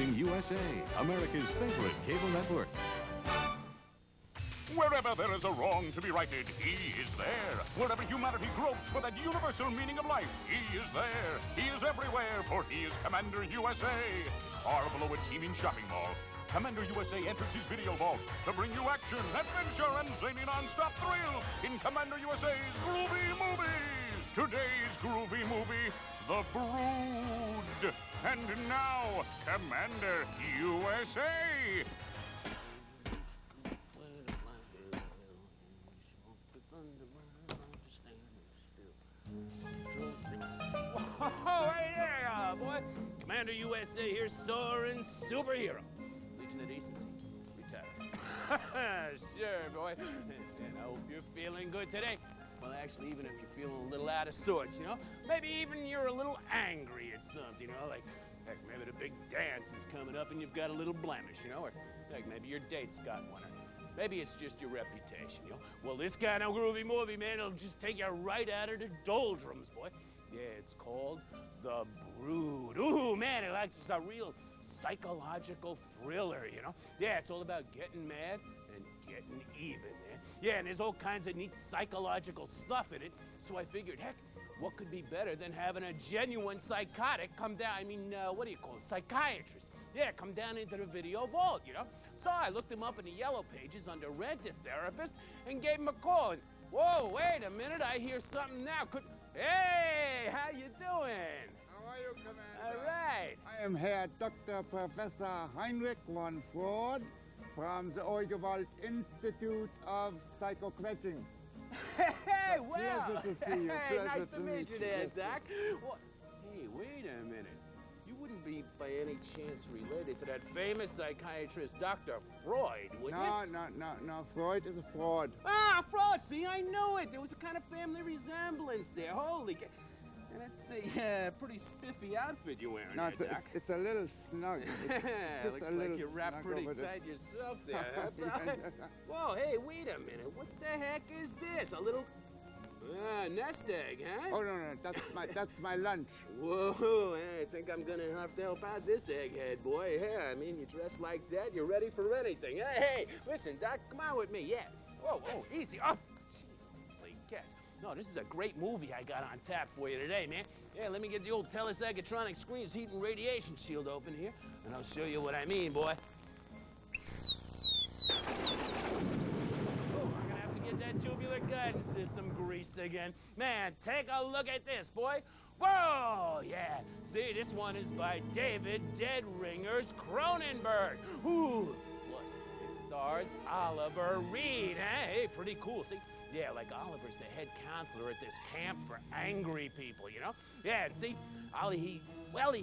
Broadcasting USA, America's favorite cable network. Wherever there is a wrong to be righted, he is there. Wherever humanity gropes for that universal meaning of life, he is there. He is everywhere, for he is Commander USA. Far below a teeming shopping mall, Commander USA enters his video vault to bring you action, adventure, and zany non-stop thrills in Commander USA's Groovie Movies. Today's Groovie movie, The Brood. And now, Commander USA. Oh, hey there, boy. Commander USA here, soaring superhero. Legion of Decency, retired. Sure, boy. And I hope you're feeling good today. Well, actually, even if you're feeling a little out of sorts, you know? Maybe even you're a little angry at something, you know? Like, heck, maybe the big dance is coming up and you've got a little blemish, you know? Or, heck, maybe your date's got one. Or maybe it's just your reputation, you know? Well, this kind of groovy movie, man, it'll just take you right out of the doldrums, boy. Yeah, it's called The Brood. Ooh, man, it's just a real psychological thriller, you know? Yeah, it's all about getting mad and getting even, man. Yeah, and there's all kinds of neat psychological stuff in it, so I figured, heck, what could be better than having a genuine psychotic come down, what do you call it, psychiatrist. Yeah, come down into the video vault, you know? So I looked him up in the yellow pages under Rent-A-Therapist and gave him a call. And, whoa, wait a minute, I hear something now. Hey, how you doing? How are you, Commander? All right. I am Herr Dr. Professor Heinrich von Freud from the Oigewald Institute of Psychocrating. Hey, well. Pleasure to see you. Hey, Pleasure nice to meet you there, Yes, Doc. Well, hey, wait a minute. You wouldn't be by any chance related to that famous psychiatrist, Dr. Freud, would you? No. Freud is a fraud. Ah, Freud, see, I knew it. There was a kind of family resemblance there. Holy cow. And that's a pretty spiffy outfit you're wearing No, there, Doc. it's a little snug. It's just Looks a little like you wrapped snug pretty over there. tight yourself there, huh, Brian? Whoa, hey, wait a minute. What the heck is this? A little nest egg, huh? Oh, no, that's my lunch. Whoa, I think I'm gonna have to help out this egghead, boy. Yeah, I mean, you dress like that, you're ready for anything. Hey, listen, Doc, come on with me, yeah. Whoa, easy. Oh, gee, holy cats. No, this is a great movie I got on tap for you today, man. Yeah, let me get the old Telus Agatronic screens heat and radiation shield open here, and I'll show you what I mean, boy. Oh, I'm gonna have to get that tubular guidance system greased again. Man, take a look at this, boy. Whoa, yeah. See, this one is by David Dead Ringers Cronenberg. Ooh, plus it stars Oliver Reed, huh? Hey, pretty cool, see? Yeah, like Oliver's the head counselor at this camp for angry people, you know? Yeah, and see, Ollie, he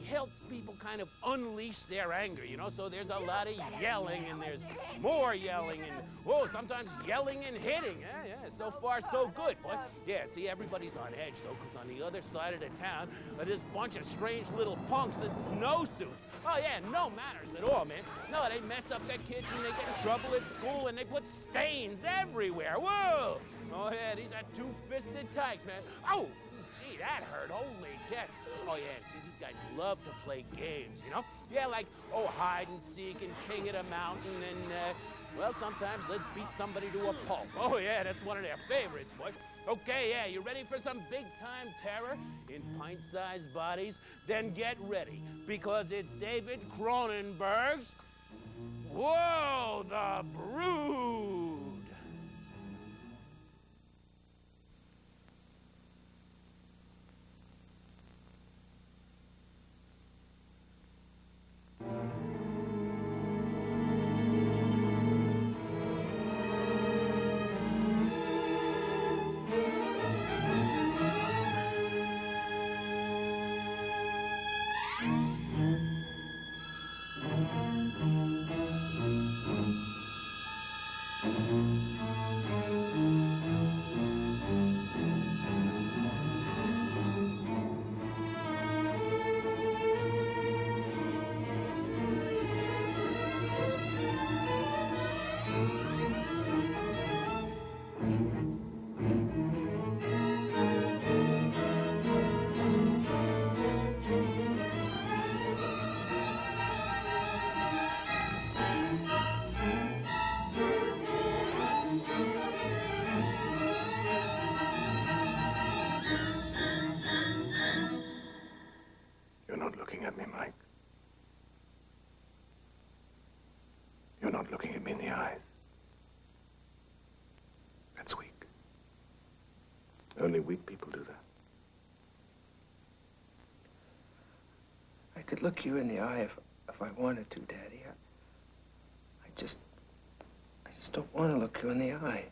helps people kind of unleash their anger, you know? So there's a lot of yelling, and there's more yelling, and, sometimes yelling and hitting. Yeah, so far so good, boy. Yeah, see, everybody's on edge, though, because on the other side of the town, there's a bunch of strange little punks in snowsuits. Oh, yeah, no manners at all, man. No, they mess up their kids, and they get in trouble at school, and they put stains everywhere. Whoa! Oh, yeah, these are two-fisted tykes, man. Oh, gee, that hurt. Holy cats. Oh, yeah, see, these guys love to play games, you know? Yeah, like, hide and seek and king of the mountain and, sometimes let's beat somebody to a pulp. Oh, yeah, that's one of their favorites, boy. Okay, yeah, you ready for some big-time terror in pint-sized bodies? Then get ready, because it's David Cronenberg's Whoa, The Brood. eyes. That's weak. Only weak people do that. I could look you in the eye if I wanted to, Daddy. I just don't want to look you in the eye.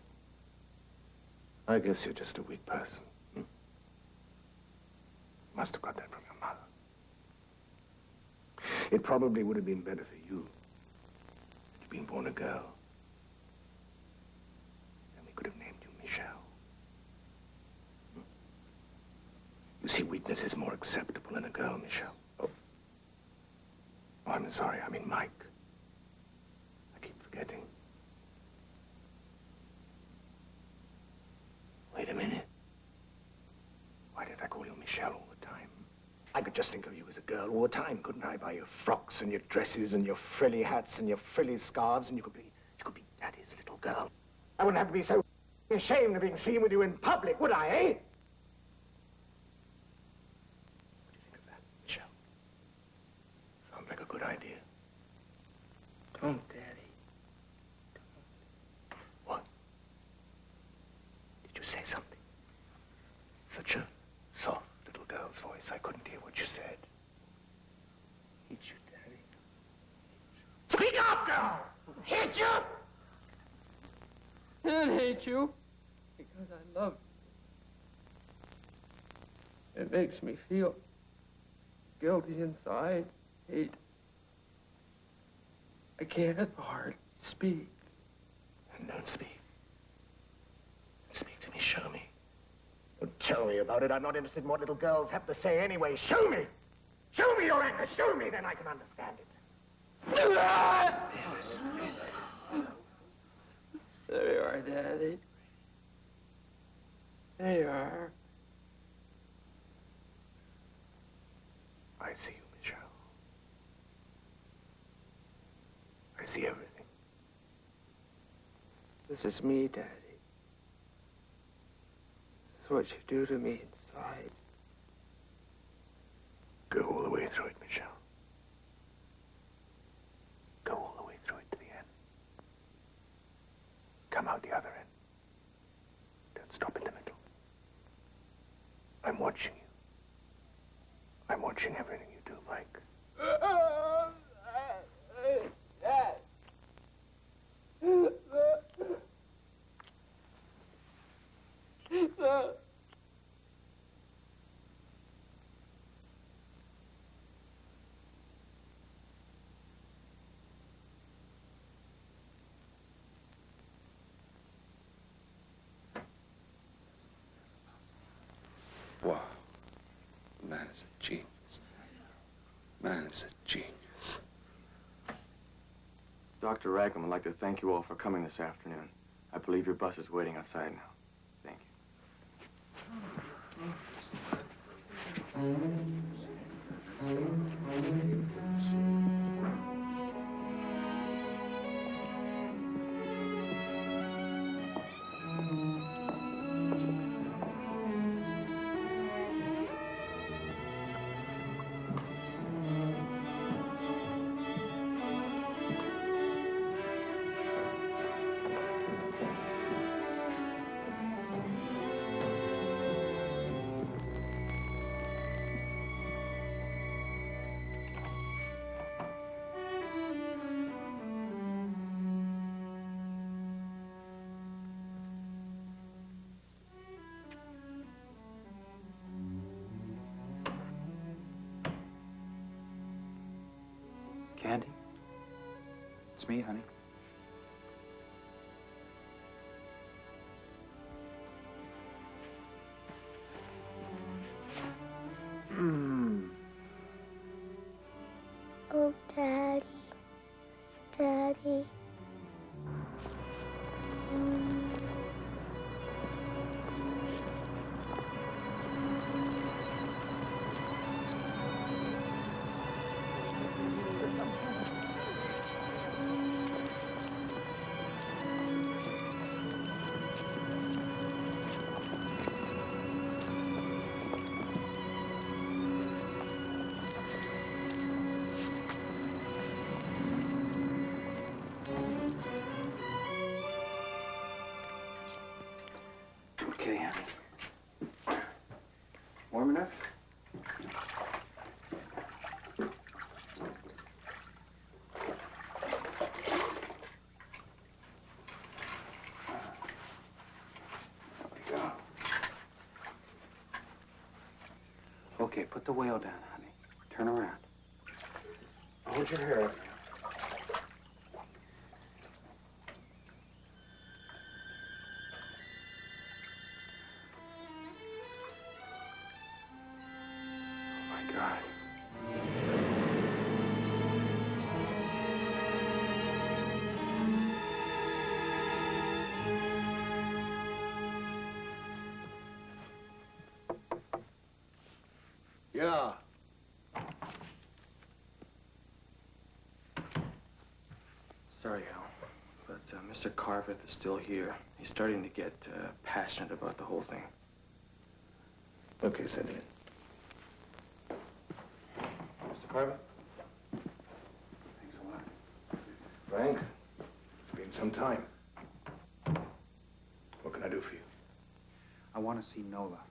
I guess you're just a weak person. Must have got that from your mother. It probably would have been better for you if you'd been born a girl. Then we could have named you Michelle. You see, weakness is more acceptable in a girl, Michelle. Oh, I'm sorry, I mean Mike. I keep forgetting. Wait a minute. Why did I call you Michelle all the time? I could just think of you as a girl all the time, couldn't I? By your frocks and your dresses and your frilly hats and your frilly scarves, and you could be Daddy's little girl. I wouldn't have to be so ashamed of being seen with you in public, would I, eh? What do you think of that, Michelle? Sounds like a good idea. Don't, Daddy. What? Did you say something? Such a soft little girl's voice, I couldn't hear what you said. Hate you, Daddy. Speak up, girl! Hate you! I didn't hate you because I love you. It makes me feel guilty inside, hate. I can't hardly speak. And don't speak. Speak to me, show me. Don't tell me about it. I'm not interested in what little girls have to say anyway. Show me! Show me your anger! Show me, then I can understand it. There you are, Daddy. There you are. I see you, Michelle. I see everything. This is me, Daddy. This is what you do to me inside. Go all the way through it, Michelle. Go all the way through it to the end. Come out the other end. Don't stop in the middle. I'm watching you. I'm watching everything you do, Mike. Wow. Man is a genius. Man is a genius. Dr. Rackham would like to thank you all for coming this afternoon. I believe your bus is waiting outside now. Thank you. Candy? It's me, honey. Oh, Daddy. Daddy. Candy. Warm enough? Okay, put the whale down, honey. Turn around. Hold your hair up. Oh, my God. Yeah. Sorry, Al, but Mr. Carveth is still here. He's starting to get passionate about the whole thing. Okay, send it in. Mr. Carveth? Thanks a lot. Frank, it's been some time. What can I do for you? I want to see Nola.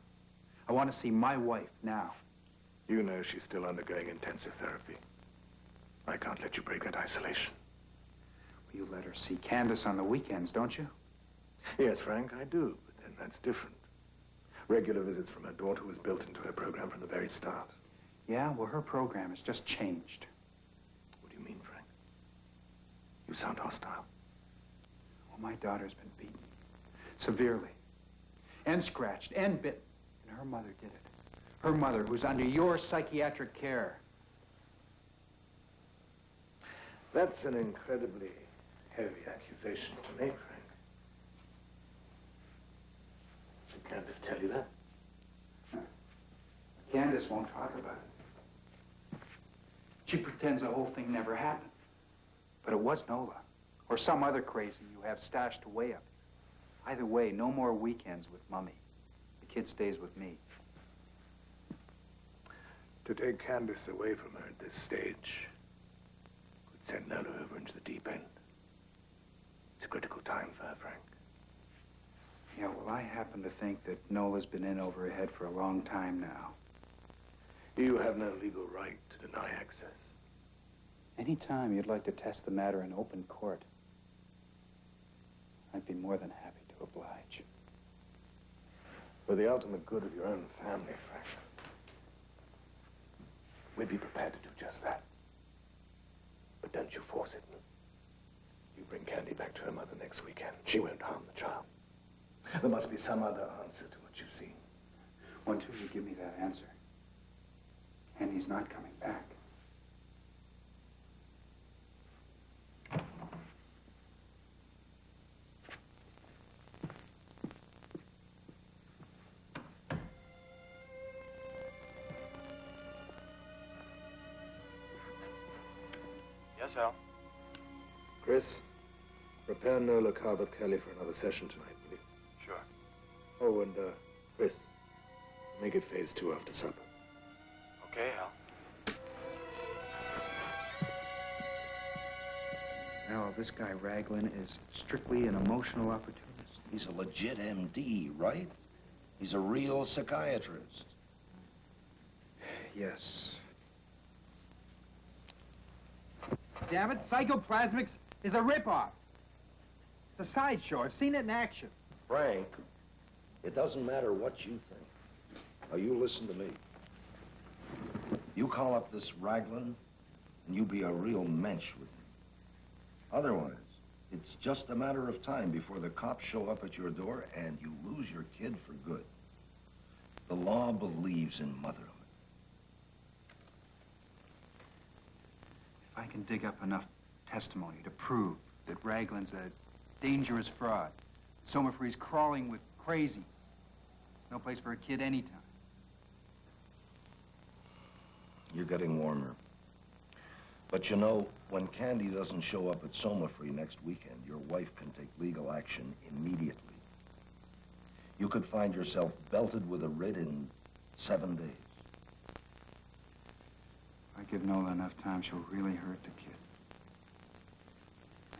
I want to see my wife now. You know she's still undergoing intensive therapy. I can't let you break that isolation. You let her see Candace on the weekends, don't you? Yes, Frank, I do, but then that's different. Regular visits from her daughter was built into her program from the very start. Yeah, well, her program has just changed. What do you mean, Frank? You sound hostile. Well, my daughter's been beaten. Severely. And scratched and bitten. And her mother did it. Her mother, who's under your psychiatric care. That's an incredibly heavy accusation to make, Frank. Did Candace tell you that? Candace won't talk about it. She pretends the whole thing never happened. But it was Nola. Or some other crazy you have stashed away up here. Either way, no more weekends with Mummy. The kid stays with me. To take Candace away from her at this stage could send Nola over into the deep end. It's a critical time for her, Frank. Yeah, well, I happen to think that Nola's been in over her head for a long time now. You have no legal right to deny access. Any time you'd like to test the matter in open court, I'd be more than happy to oblige. For the ultimate good of your own family, Frank, we'd be prepared to do just that. But don't you force it. You bring Candy back to her mother next weekend. She won't harm the child. There must be some other answer to what you've seen. Until you give me that answer. And he's not coming back. Yes, Al? Chris, prepare Nola Carveth-Kelly for another session tonight, will you? Sure. Oh, and, Chris, make it phase 2 after supper. Okay, Al. No, this guy Raglan is strictly an emotional opportunist. He's a legit MD, right? He's a real psychiatrist. Yes. Damn it, Psychoplasmics is a ripoff. It's a sideshow. I've seen it in action. Frank, it doesn't matter what you think. Now, you listen to me. You call up this Raglan, and you be a real mensch with him. Otherwise, it's just a matter of time before the cops show up at your door and you lose your kid for good. The law believes in motherhood. If I can dig up enough testimony to prove that Raglan's a dangerous fraud, Sommerfree's crawling with crazies, no place for a kid anytime. You're getting warmer. But you know, when Candy doesn't show up at Sommerfree next weekend, your wife can take legal action immediately. You could find yourself belted with a writ in 7 days. If I give Nola enough time, she'll really hurt the kid.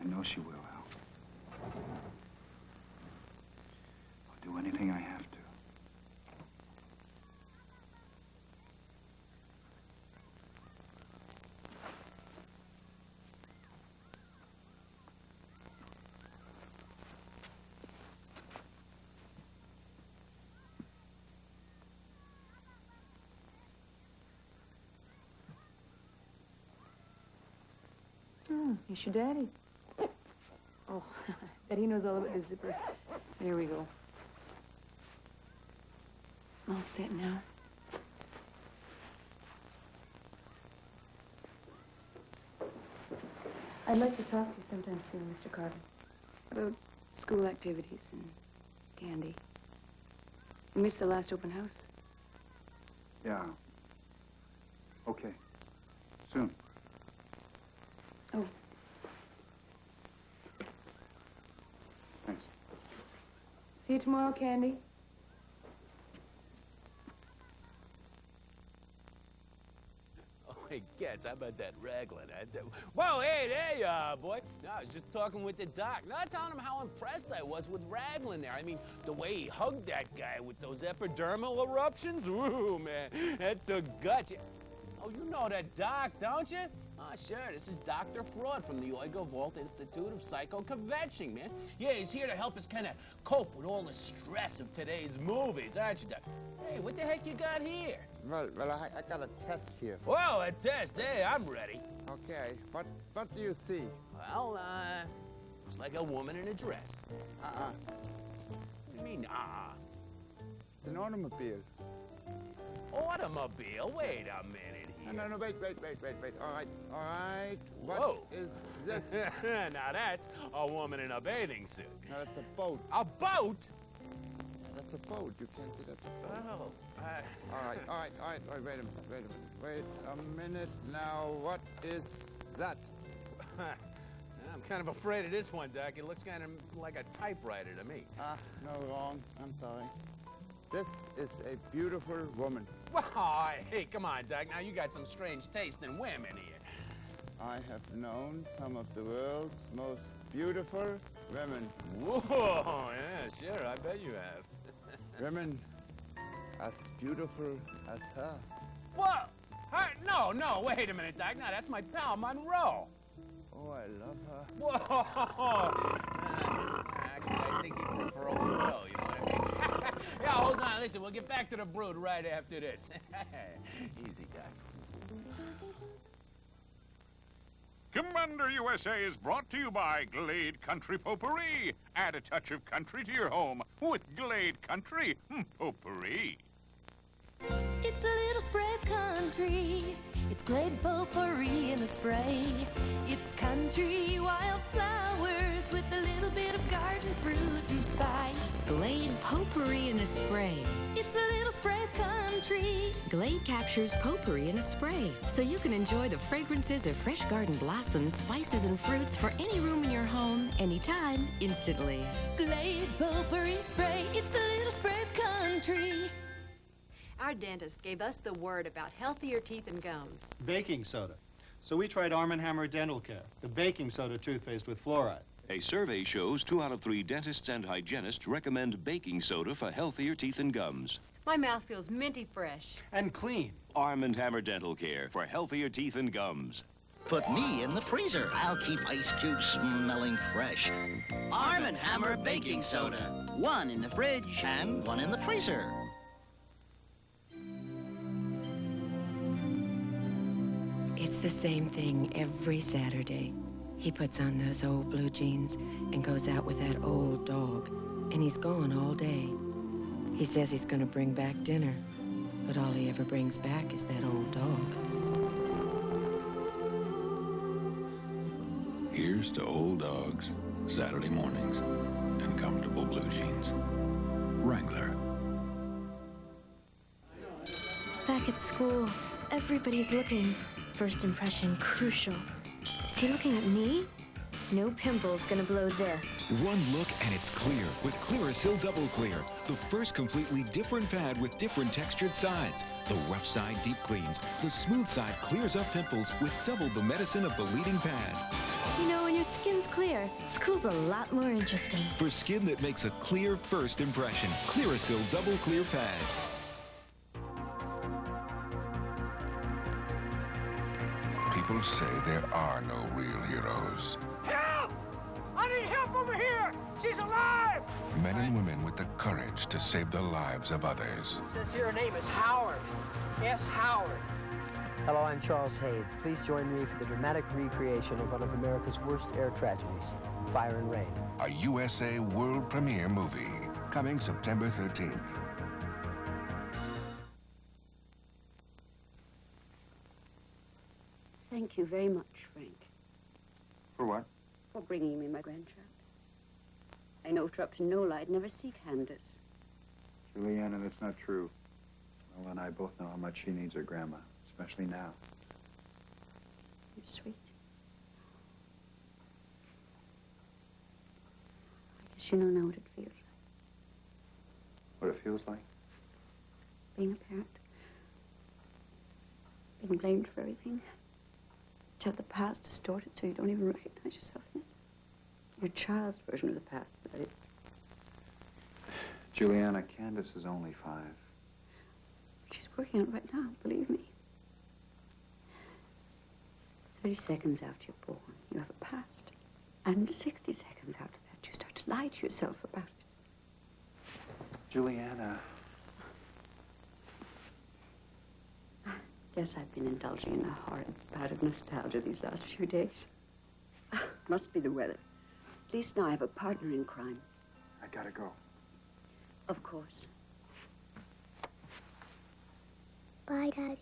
I know she will, Al. I'll do anything I have to. It's your daddy. Oh, bet he knows all about the zipper. There we go. All set now. I'd like to talk to you sometime soon, Mr. Carter. About school activities and candy. You missed the last open house? Yeah. Okay. Soon. Oh. Thanks. See you tomorrow, Candy. Hey, Getz, how about that Raglan? Whoa, hey, there you are, boy. No, I was just talking with the doc. Not telling him how impressed I was with Raglan there. I mean, the way he hugged that guy with those epidermal eruptions, ooh, man, that took guts. Oh, you know that doc, don't you? Oh, sure, this is Dr. Fraud from the Oigo Institute of Psychoconvention, man. Yeah, he's here to help us kind of cope with all the stress of today's movies, aren't you, Doc? Hey, what the heck you got here? Well, I got a test here. Whoa, a test. Hey, I'm ready. Okay, what do you see? Well, looks like a woman in a dress. Uh-uh. What do you mean, uh-uh? It's an automobile. Automobile? Wait a minute here. No, wait. All right. What Whoa. is this? Now that's a woman in a bathing suit. No, that's a boat. A boat? That's a boat. You can't see that's a boat. Oh. All right. Wait a minute. Now, what is that? I'm kind of afraid of this one, Doc. It looks kind of like a typewriter to me. No, wrong. I'm sorry. This is a beautiful woman. Well, hey, come on, Doc. Now you got some strange taste in women here. I have known some of the world's most beautiful women. Whoa, yeah, sure. I bet you have. Women as beautiful as her. What? No, wait a minute, Doc. No, that's my pal, Monroe. Oh, I love her. Whoa! Actually, I think you prefer old Joe, you know what I mean? Yeah, hold on. Listen, we'll get back to the brood right after this. Easy, Doc. Commander USA is brought to you by Glade Country Potpourri. Add a touch of country to your home with Glade Country Potpourri. It's a little spray of country. It's Glade Potpourri in a spray. It's country wildflowers with a little bit of garden fruit and spice. Glade Potpourri in a spray. It's a little spray of country. Glade captures potpourri in a spray, so you can enjoy the fragrances of fresh garden blossoms, spices, and fruits for any room in your home, anytime, instantly. Glade Potpourri spray. It's a little spray of country. Our dentist gave us the word about healthier teeth and gums. Baking soda. So we tried Arm & Hammer Dental Care, the baking soda toothpaste with fluoride. A survey shows 2 out of 3 dentists and hygienists recommend baking soda for healthier teeth and gums. My mouth feels minty fresh. And clean. Arm & Hammer Dental Care for healthier teeth and gums. Put me in the freezer. I'll keep ice cubes smelling fresh. Arm & Hammer Baking Soda. 1 in the fridge and 1 in the freezer. It's the same thing every Saturday. He puts on those old blue jeans and goes out with that old dog, and he's gone all day. He says he's gonna bring back dinner, but all he ever brings back is that old dog. Here's to old dogs, Saturday mornings, and comfortable blue jeans. Wrangler. Back at school, everybody's looking. First impression crucial. Is he looking at me? No pimple's gonna blow this. One look and it's clear with Clearasil Double Clear, the first completely different pad with different textured sides. The rough side deep cleans, the smooth side clears up pimples with double the medicine of the leading pad. You know, when your skin's clear, school's a lot more interesting. For skin that makes a clear first impression, Clearasil Double Clear pads. People say there are no real heroes. Help! I need help over here! She's alive! Men and women with the courage to save the lives of others. Says here her name is Howard. S. Howard. Hello, I'm Charles Hayde. Please join me for the dramatic recreation of one of America's worst air tragedies, Fire and Rain. A USA world premiere movie, coming September 13th. Thank you very much, Frank, For what? for bringing me my grandchild. I know for up to Nola I'd never see Candace. Juliana, that's not true. Nola and I both know how much she needs her grandma, especially now. You're sweet. I guess you know now what it feels like, What it feels like? being a parent. Being blamed for everything. To have the past distorted so you don't even recognize yourself in it. Your child's version of the past, that is. Juliana, Candace is only 5. She's working on it right now, believe me. 30 seconds after you're born, you have a past. And 60 seconds after that, you start to lie to yourself about it. Juliana. Guess I've been indulging in a horrid bout of nostalgia these last few days. Must be the weather. At least now I have a partner in crime. I gotta go. Of course. Bye, Daddy.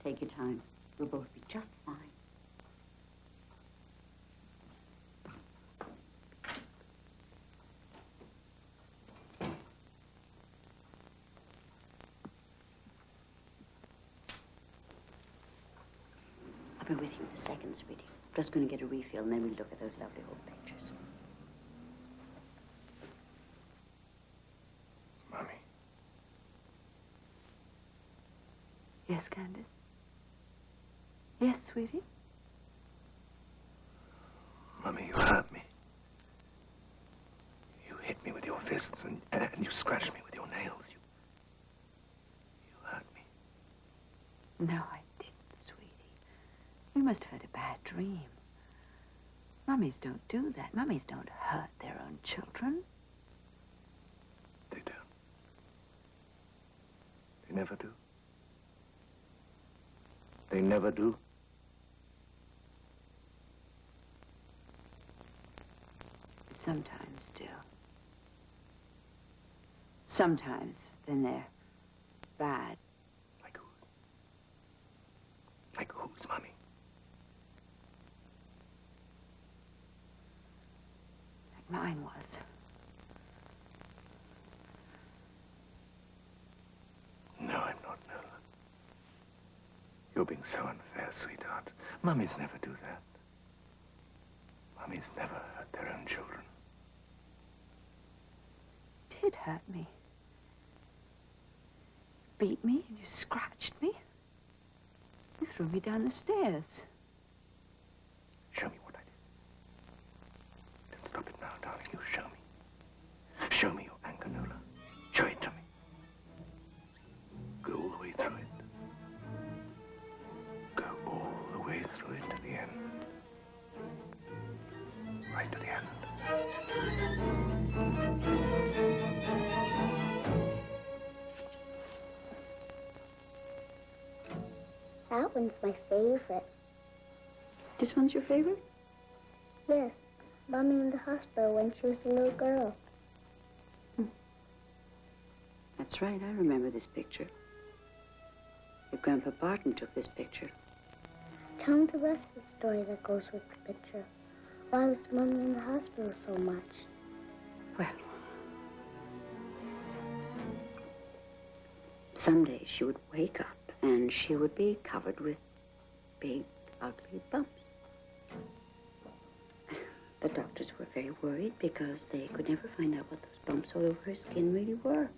Take your time. We'll both be just fine. I'll be with you in a second, sweetie. I'm just going to get a refill, and then we'll look at those lovely old pictures. Mommy. Yes, Candace? Yes, sweetie? Mommy, you hurt me. You hit me with your fists and you scratched me with your nails. You hurt me. No, I didn't, sweetie. You must have had a bad dream. Mummies don't do that. Mummies don't hurt their own children. They don't. They never do. They never do. Sometimes do. Sometimes, then they're bad. Like whose? Like whose, Mommy? Like mine was. No, I'm not, Nola. You're being so unfair, sweetheart. Mummies never do that. Mummies never hurt their own children. Did hurt me. Beat me and you scratched me. You threw me down the stairs. Show me what I did. Don't stop it now, darling. You show me. Show me your anger, Nola. Show it to me. Go all the way through it. Go all the way through it to the end. Right to the end. That one's my favorite. This one's your favorite? Yes. Mommy in the hospital when she was a little girl. That's right, I remember this picture. Your Grandpa Barton took this picture. Tell me the rest of the story that goes with the picture. Why was Mommy in the hospital so much? Well, someday she would wake up and she would be covered with big, ugly bumps. The doctors were very worried because they could never find out what those bumps all over her skin really were.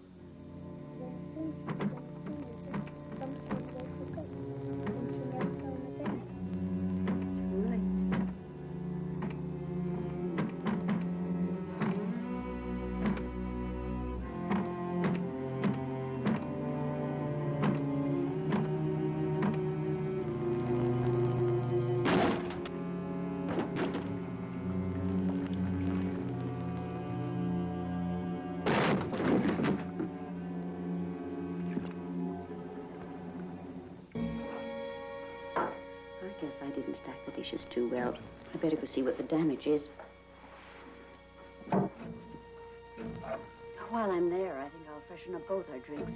dishes too well. I better go see what the damage is. While I'm there, I think I'll freshen up both our drinks.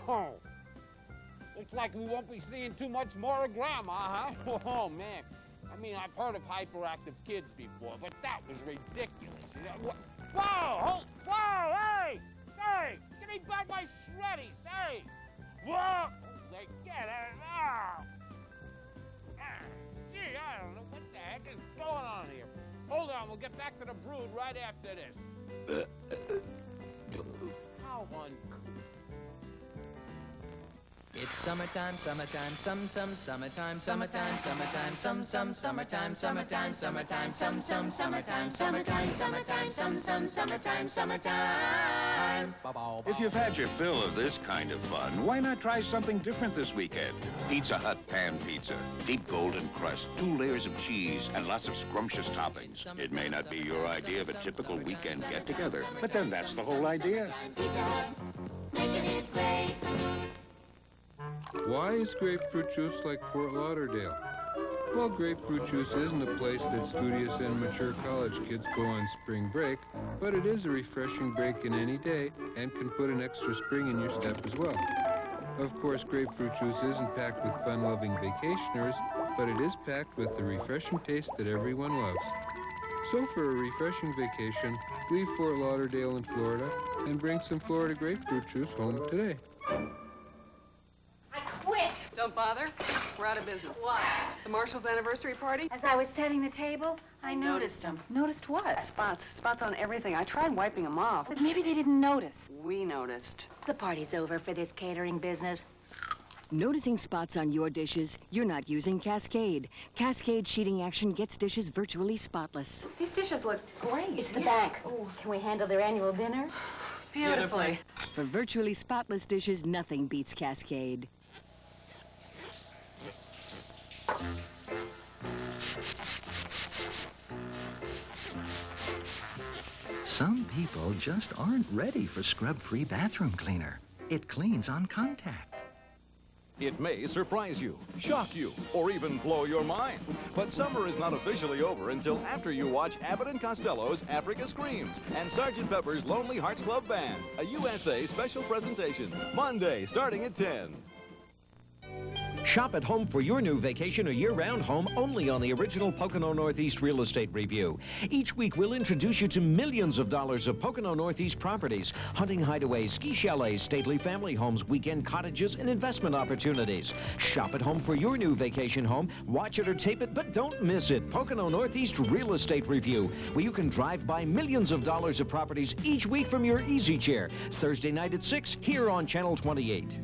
Oh, looks like we won't be seeing too much more of Grandma, huh? Oh, man. I mean, I've heard of hyperactive kids before, but that was ridiculous. Whoa! Whoa! Hey! Hey! Give me back my shreddies! Hey! Whoa! They get it! Oh! Gee, I don't know what the heck is going on here. Hold on, we'll get back to the brood right after this. How uncouth. It's summertime, summertime, summertime, summertime, summertime, summertime, summertime, summertime, summertime, summertime, summertime. If you've had your fill of this kind of fun, why not try something different this weekend? Pizza Hut pan pizza. Deep golden crust, 2 layers of cheese, and lots of scrumptious toppings. It may not be your idea of a typical weekend get-together, but then that's the whole idea. Making it great. Why is grapefruit juice like Fort Lauderdale? Well, grapefruit juice isn't a place that studious and mature college kids go on spring break, but it is a refreshing break in any day and can put an extra spring in your step as well. Of course, grapefruit juice isn't packed with fun-loving vacationers, but it is packed with the refreshing taste that everyone loves. So for a refreshing vacation, leave Fort Lauderdale in Florida and bring some Florida grapefruit juice home today. Don't bother. We're out of business. Why? The Marshall's anniversary party? As I was setting the table, I noticed them. Noticed what? Spots. Spots on everything. I tried wiping them off. But maybe they didn't notice. We noticed. The party's over for this catering business. Noticing spots on your dishes? You're not using Cascade. Cascade sheeting action gets dishes virtually spotless. These dishes look great. It's the bank. Oh, can we handle their annual dinner? Beautifully. For virtually spotless dishes, nothing beats Cascade. Some people just aren't ready for scrub-free bathroom cleaner. It cleans on contact. It may surprise you, shock you, or even blow your mind. But summer is not officially over until after you watch Abbott and Costello's Africa Screams and Sgt. Pepper's Lonely Hearts Club Band, a USA special presentation, Monday starting at 10. Shop at home for your new vacation or year-round home only on the original Pocono Northeast Real Estate Review. Each week, we'll introduce you to millions of dollars of Pocono Northeast properties, hunting hideaways, ski chalets, stately family homes, weekend cottages, and investment opportunities. Shop at home for your new vacation home. Watch it or tape it, but don't miss it. Pocono Northeast Real Estate Review, where you can drive by millions of dollars of properties each week from your easy chair. Thursday night at 6 here on Channel 28.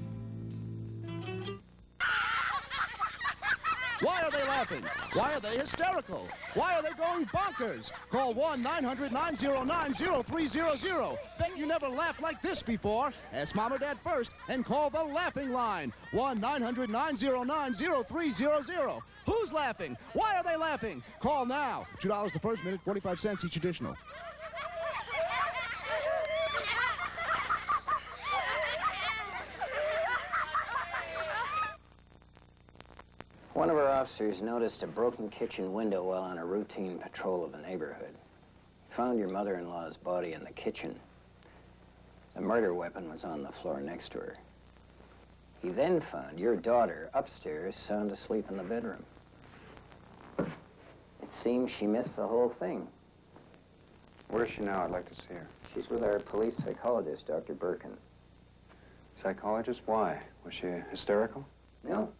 Why are they laughing? Why are they hysterical? Why are they going bonkers? Call 1-900-909-0300. Bet you never laughed like this before. Ask Mom or Dad first and call the laughing line. 1-900-909-0300. Who's laughing? Why are they laughing? Call now. $2 the first minute, 45 cents each additional. One of our officers noticed a broken kitchen window while on a routine patrol of the neighborhood. He found your mother-in-law's body in the kitchen. The murder weapon was on the floor next to her. He then found your daughter upstairs, sound asleep in the bedroom. It seems she missed the whole thing. Where's she now? I'd like to see her. She's with our police psychologist, Dr. Birkin. Psychologist? Why? Was she hysterical? No.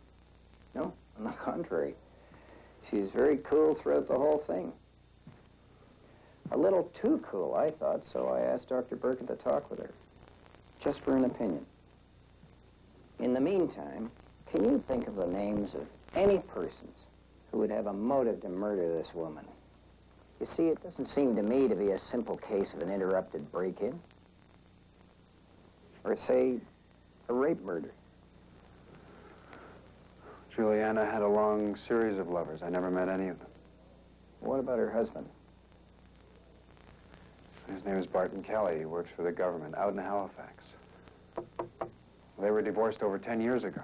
No, on the contrary. She's very cool throughout the whole thing. A little too cool, I thought, so I asked Dr. Birkin to talk with her, just for an opinion. In the meantime, can you think of the names of any persons who would have a motive to murder this woman? You see, it doesn't seem to me to be a simple case of an interrupted break-in. Or, say, a rape murder. Juliana had a long series of lovers. I never met any of them. What about her husband? His name is Barton Kelly. He works for the government out in Halifax. They were divorced over 10 years ago.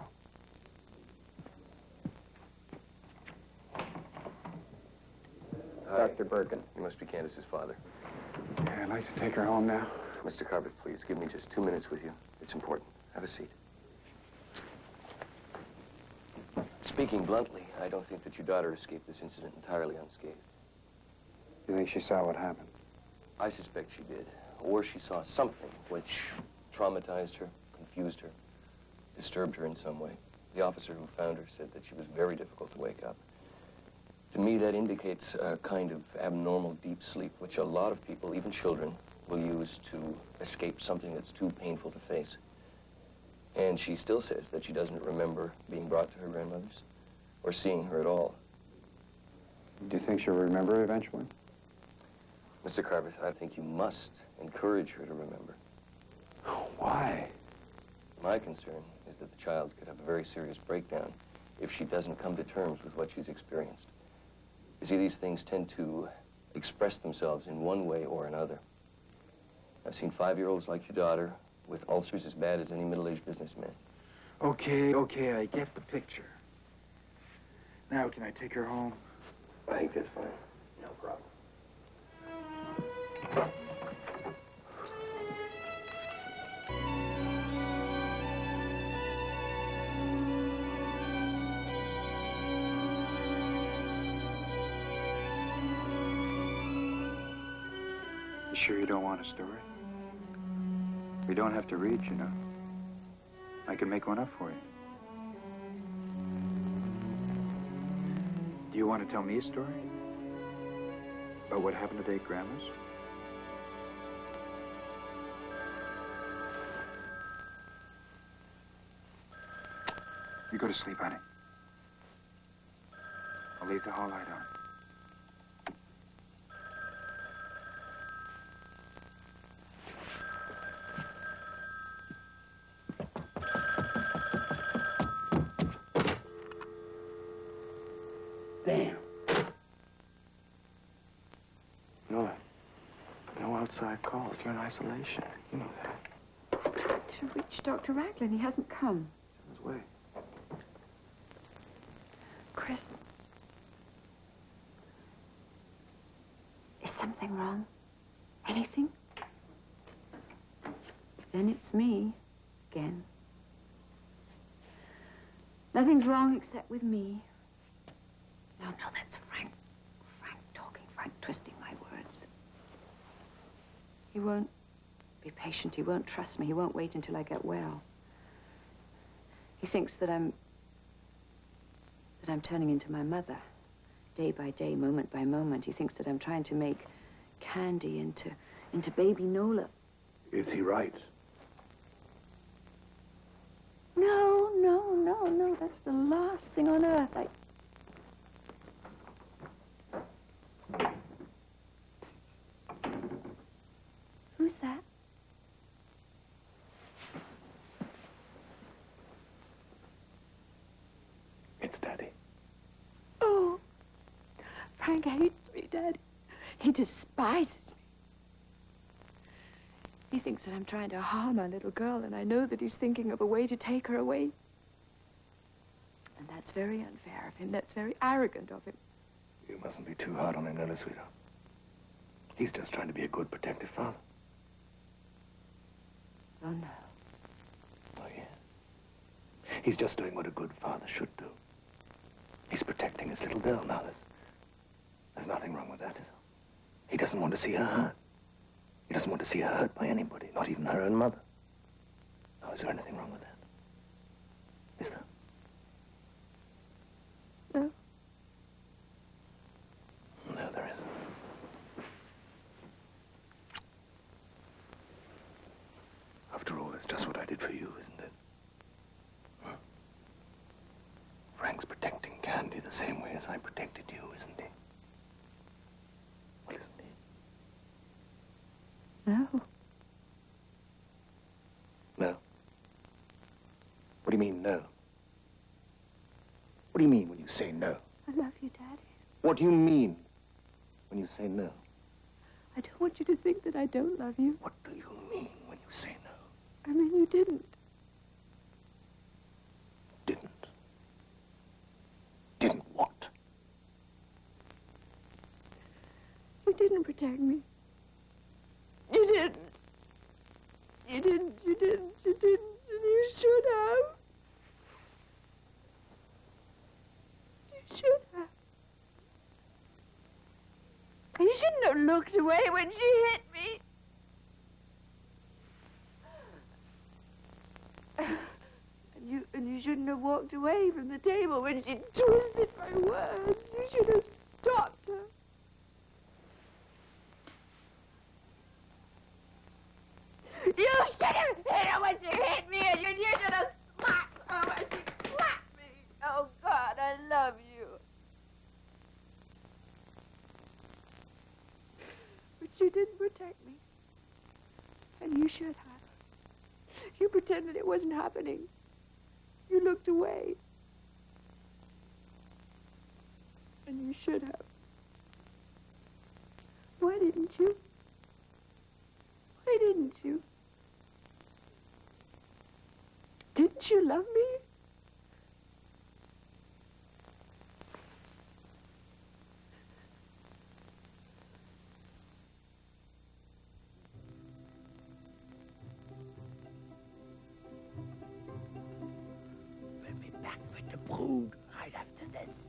Dr. Birkin. You must be Candace's father. Yeah, I'd like to take her home now. Mr. Carver, please, give me just 2 minutes with you. It's important. Have a seat. Speaking bluntly, I don't think that your daughter escaped this incident entirely unscathed. You think she saw what happened? I suspect she did. Or she saw something which traumatized her, confused her, disturbed her in some way. The officer who found her said that she was very difficult to wake up. To me, that indicates a kind of abnormal deep sleep, which a lot of people, even children, will use to escape something that's too painful to face. And she still says that she doesn't remember being brought to her grandmother's or seeing her at all. Do you think she'll remember eventually? Mr. Carver, I think you must encourage her to remember. Why? My concern is that the child could have a very serious breakdown if she doesn't come to terms with what she's experienced. You see, these things tend to express themselves in one way or another. I've seen 5-year-olds like your daughter with ulcers as bad as any middle-aged businessman. Okay, I get the picture. Now, can I take her home? I think that's fine. No problem. You sure you don't want a story? We don't have to read, you know. I can make one up for you. Do you want to tell me a story? About what happened today at Grandma's? You go to sleep, honey. I'll leave the hall light on. Damn. No outside calls. You're in isolation. You know that. To reach Dr. Racklin. He hasn't come. He's on his way. Chris. Is something wrong? Anything? Then it's me again. Nothing's wrong except with me. No, that's Frank. Frank talking, Frank twisting my words. He won't be patient. He won't trust me. He won't wait until I get well. He thinks that I'm turning into my mother, day by day, moment by moment. He thinks that I'm trying to make Candy into baby Nola. Is he right? No. That's the last thing on earth. Who's that? It's Daddy. Oh, Frank hates me, Daddy. He despises me. He thinks that I'm trying to harm our little girl, and I know that he's thinking of a way to take her away. And that's very unfair of him. That's very arrogant of him. You mustn't be too hard on him, Ella, sweetheart. He's just trying to be a good, protective father. Oh, no. Oh, yeah. He's just doing what a good father should do. He's protecting his little girl now. There's nothing wrong with that, is there? He doesn't want to see her hurt. He doesn't want to see her hurt by anybody, not even her own mother. Now, is there anything wrong with that? Is there? No. No, there isn't. After all, that's just what I did for you, isn't it? Huh? Frank's protecting Candy the same way as I protected you, isn't he? Well, isn't he? No. No? What do you mean, no? What do you mean when you say no? I love you, Daddy. What do you mean when you say no? I don't want you to think that I don't love you. What do you mean when you say no? I mean, you didn't. Didn't? Didn't what? You didn't protect me. You didn't. You didn't. You didn't. You didn't. And you should have. You should have. And you shouldn't have looked away when she hit me. And you shouldn't have walked away from the table when she twisted my words. You should have stopped her. You should have hit her when she hit me, and you should have slapped her when she slapped me. Oh, God, I love you. But you didn't protect me. And you should have. You pretended it wasn't happening. You looked away. And you should have. Why didn't you? Why didn't you? Didn't you love me? We'll be back with the brood right after this.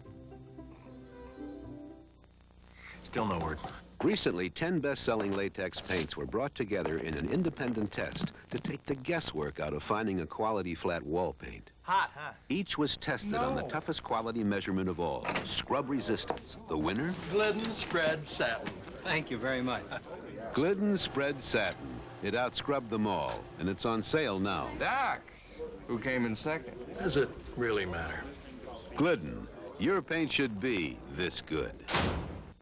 Still no word. Recently, 10 best-selling latex paints were brought together in an independent test to take the guesswork out of finding a quality flat wall paint. Hot, huh? Each was tested on the toughest quality measurement of all, scrub resistance. The winner? Glidden Spread Satin. Thank you very much. Glidden Spread Satin. It outscrubbed them all, and it's on sale now. Doc, who came in second? Does it really matter? Glidden. Your paint should be this good.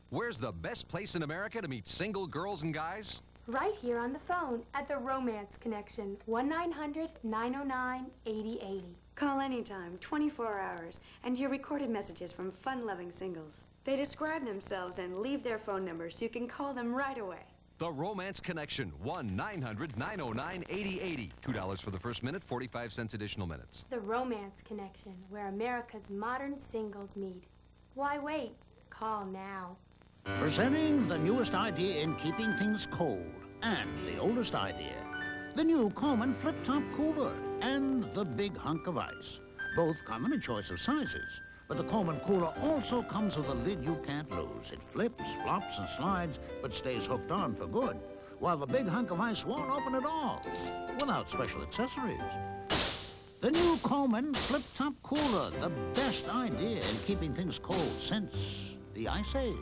Where's the best place in America to meet single girls and guys? Right here on the phone at the Romance Connection, 1-900-909-8080. Call anytime, 24 hours, and hear recorded messages from fun-loving singles. They describe themselves and leave their phone number so you can call them right away. The Romance Connection, 1-900-909-8080. $2 for the first minute, 45 cents additional minutes. The Romance Connection, where America's modern singles meet. Why wait? Call now. Presenting the newest idea in keeping things cold, and the oldest idea. The new Coleman flip-top cooler, and the big hunk of ice. Both come in a choice of sizes. But the Coleman cooler also comes with a lid you can't lose. It flips, flops, and slides, but stays hooked on for good. While the big hunk of ice won't open at all, without special accessories. The new Coleman flip-top cooler, the best idea in keeping things cold since the Ice Age.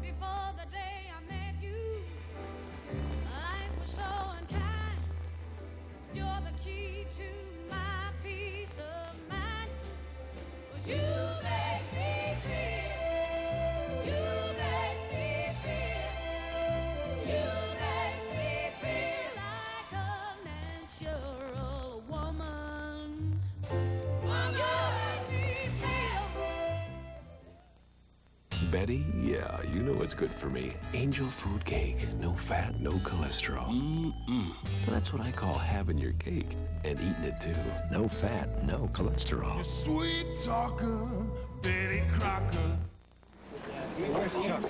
Before the day I met you, life was so unkind. You're the key to my peace of mind. 'Cause you make me feel, you make me feel, you make me feel like a natural woman. You make me feel. Betty, yeah, you know what's good for me. Angel food cake. No fat, no cholesterol. That's what I call having your cake and eating it too. No fat, no cholesterol. Sweet talker, Betty Crocker. Where's Chuck?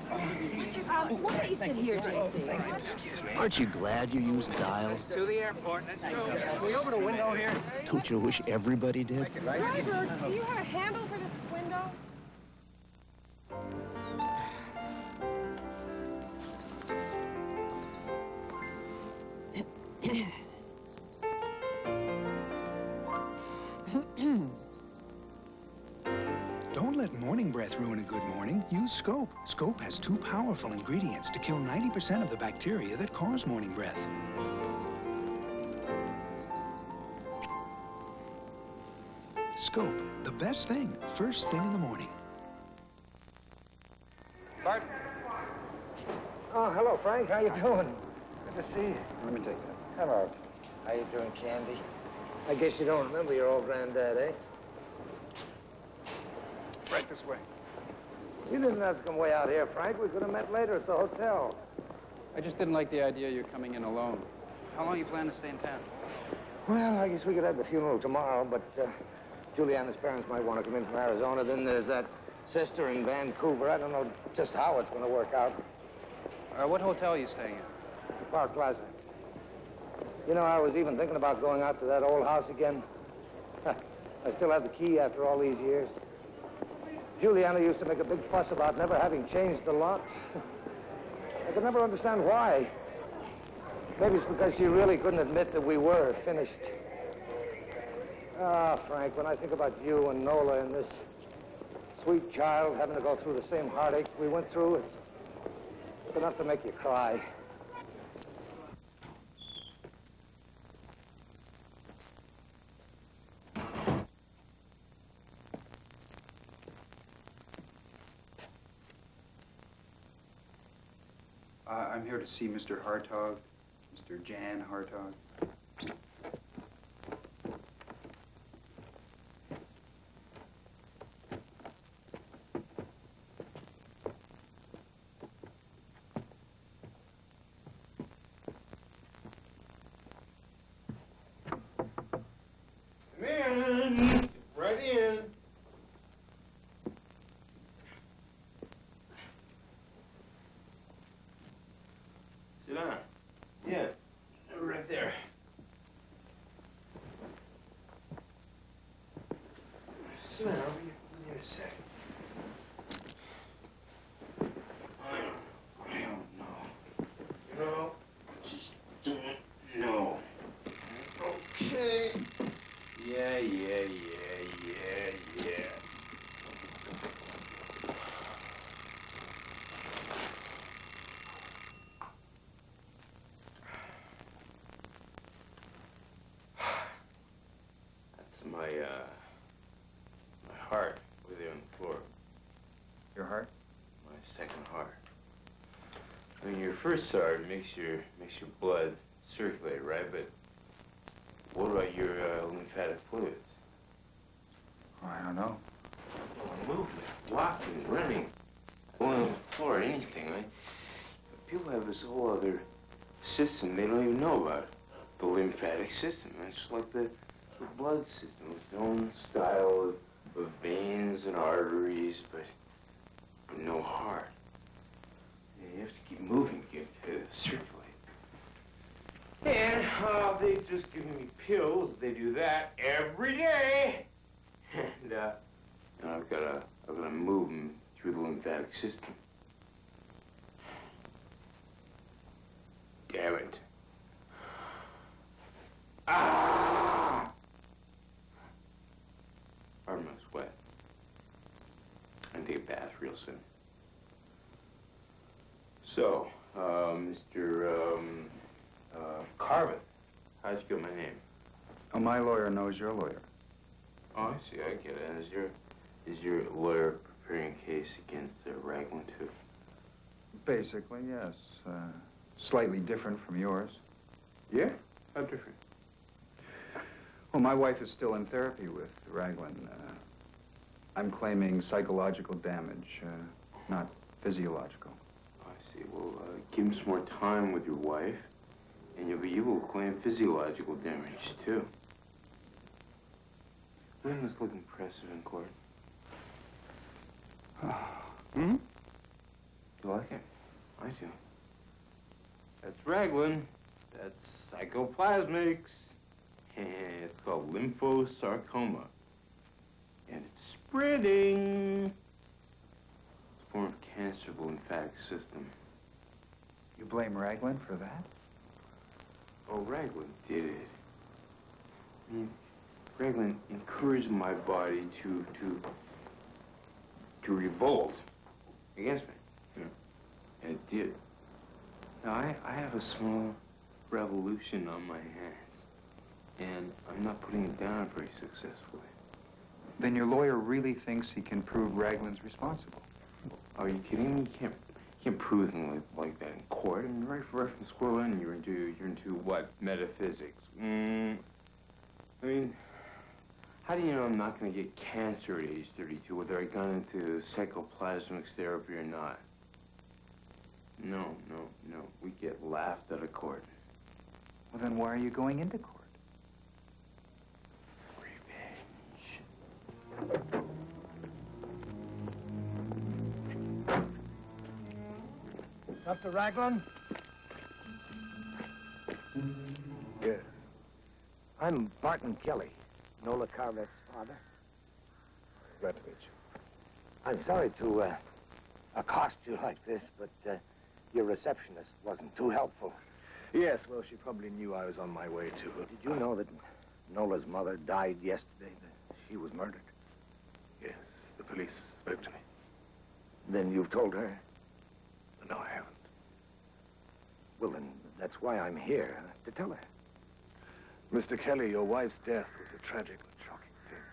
Why don't you sit here, JC? Excuse me. Aren't you glad you used dials? To the airport. Let's go. Can we open a window here? Don't you wish everybody did? Driver, do you have a handle for this window? Don't let morning breath ruin a good morning. Use Scope. Scope has 2 powerful ingredients to kill 90% of the bacteria that cause morning breath. Scope, the best thing, first thing in the morning. Bart? Oh, hello, Frank. How you doing? Good to see you. Let me take that. Hello. How you doing, Candy? I guess you don't remember your old granddad, eh? Right this way. You didn't have to come way out here, Frank. We could have met later at the hotel. I just didn't like the idea you're coming in alone. How long you plan to stay in town? Well, I guess we could have the funeral tomorrow, but Juliana's parents might want to come in from Arizona. Then there's that sister in Vancouver. I don't know just how it's going to work out. What hotel are you staying at? Park Plaza. You know, I was even thinking about going out to that old house again. I still have the key after all these years. Juliana used to make a big fuss about never having changed the locks. I could never understand why. Maybe it's because she really couldn't admit that we were finished. Ah, Frank, when I think about you and Nola and this sweet child having to go through the same heartaches we went through, it's enough to make you cry. I'm here to see Mr. Hartog, Mr. Jan Hartog. Come in. Right in. Sit down. Yeah, right there. Sit down. I'll be here in a second. I don't know. No, just don't know. Okay. Yeah. That's my heart with you on the floor. Your heart? My second heart. When you first saw it, makes your blood circulate, right? But what about your lymphatic fluids? Oh, I don't know. Movement, walking, running, going on the floor, anything, right? But people have this whole other system they don't even know about. The lymphatic system. It's like the blood system with its own style of veins and arteries, but no heart. You have to keep moving to get it to circulate. And they've just given me pills. They do that every day. And I've got to move them through the lymphatic system. Damn it. Ah! Pardon my sweat. I'm gonna take a bath real soon. So, Mr. Carvin, how'd you get my name? Oh, my lawyer knows your lawyer. Oh, I see. I get it. Is your lawyer preparing a case against Raglan too? Basically, yes. Slightly different from yours. Yeah? How different? Well, my wife is still in therapy with Raglan. I'm claiming psychological damage, not physiological. I see. Well, give him some more time with your wife, and you'll be able to claim physiological damage too. Doesn't this look impressive in court? Hmm? You like it? I do. That's Raglan. That's psychoplasmics. And it's called lymphosarcoma. And it's spreading. It's a form of cancer of the lymphatic system. You blame Raglan for that? Oh, Raglan did it. I mean, Raglan encouraged my body to revolt against me. You know? And it did. Now, I have a small revolution on my hands, and I'm not putting it down very successfully. Then your lawyer really thinks he can prove Raglan's responsible. Are you kidding me? You can't prove anything like that in court. I mean, right from square one, you're into what? Metaphysics. I mean, how do you know I'm not going to get cancer at age 32, whether I got into psychoplasmics therapy or not? No. We get laughed out of court. Well, then why are you going into court? Dr. Raglan? Yes. I'm Barton Kelly, Nola Carvet's father. Glad to meet you. I'm sorry to accost you like this, but your receptionist wasn't too helpful. Yes, well, she probably knew I was on my way to her. Did you know that Nola's mother died yesterday, that she was murdered? Yes, the police spoke to me. Then you've told her? No, I haven't. Well, then that's why I'm here, to tell her. Mr. Kelly, your wife's death was a tragic and shocking thing.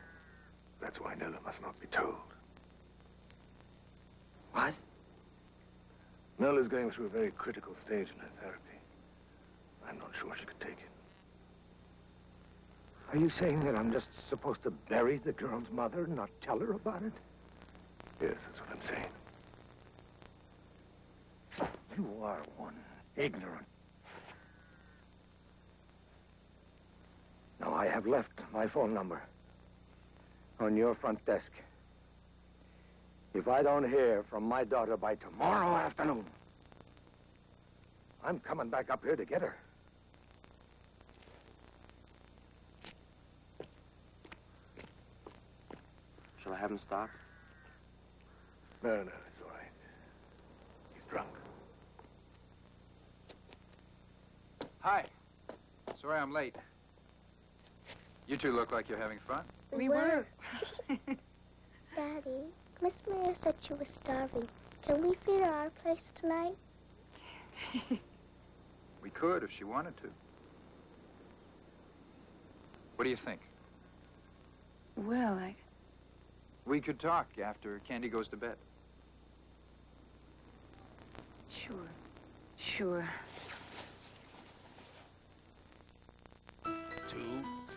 That's why Nola must not be told. What? Nola's going through a very critical stage in her therapy. I'm not sure she could take it. Are you saying that I'm just supposed to bury the girl's mother and not tell her about it? Yes, that's what I'm saying. You are one ignorant. Now, I have left my phone number on your front desk. If I don't hear from my daughter by tomorrow afternoon, I'm coming back up here to get her. Shall I have him stop? No, it's all right. He's drunk. Hi. Sorry I'm late. You two look like you're having fun. We were. Daddy, Miss Mayor said she was starving. Can we feed her our place tonight? We could if she wanted to. What do you think? Well, We could talk after Candy goes to bed. Sure. 2,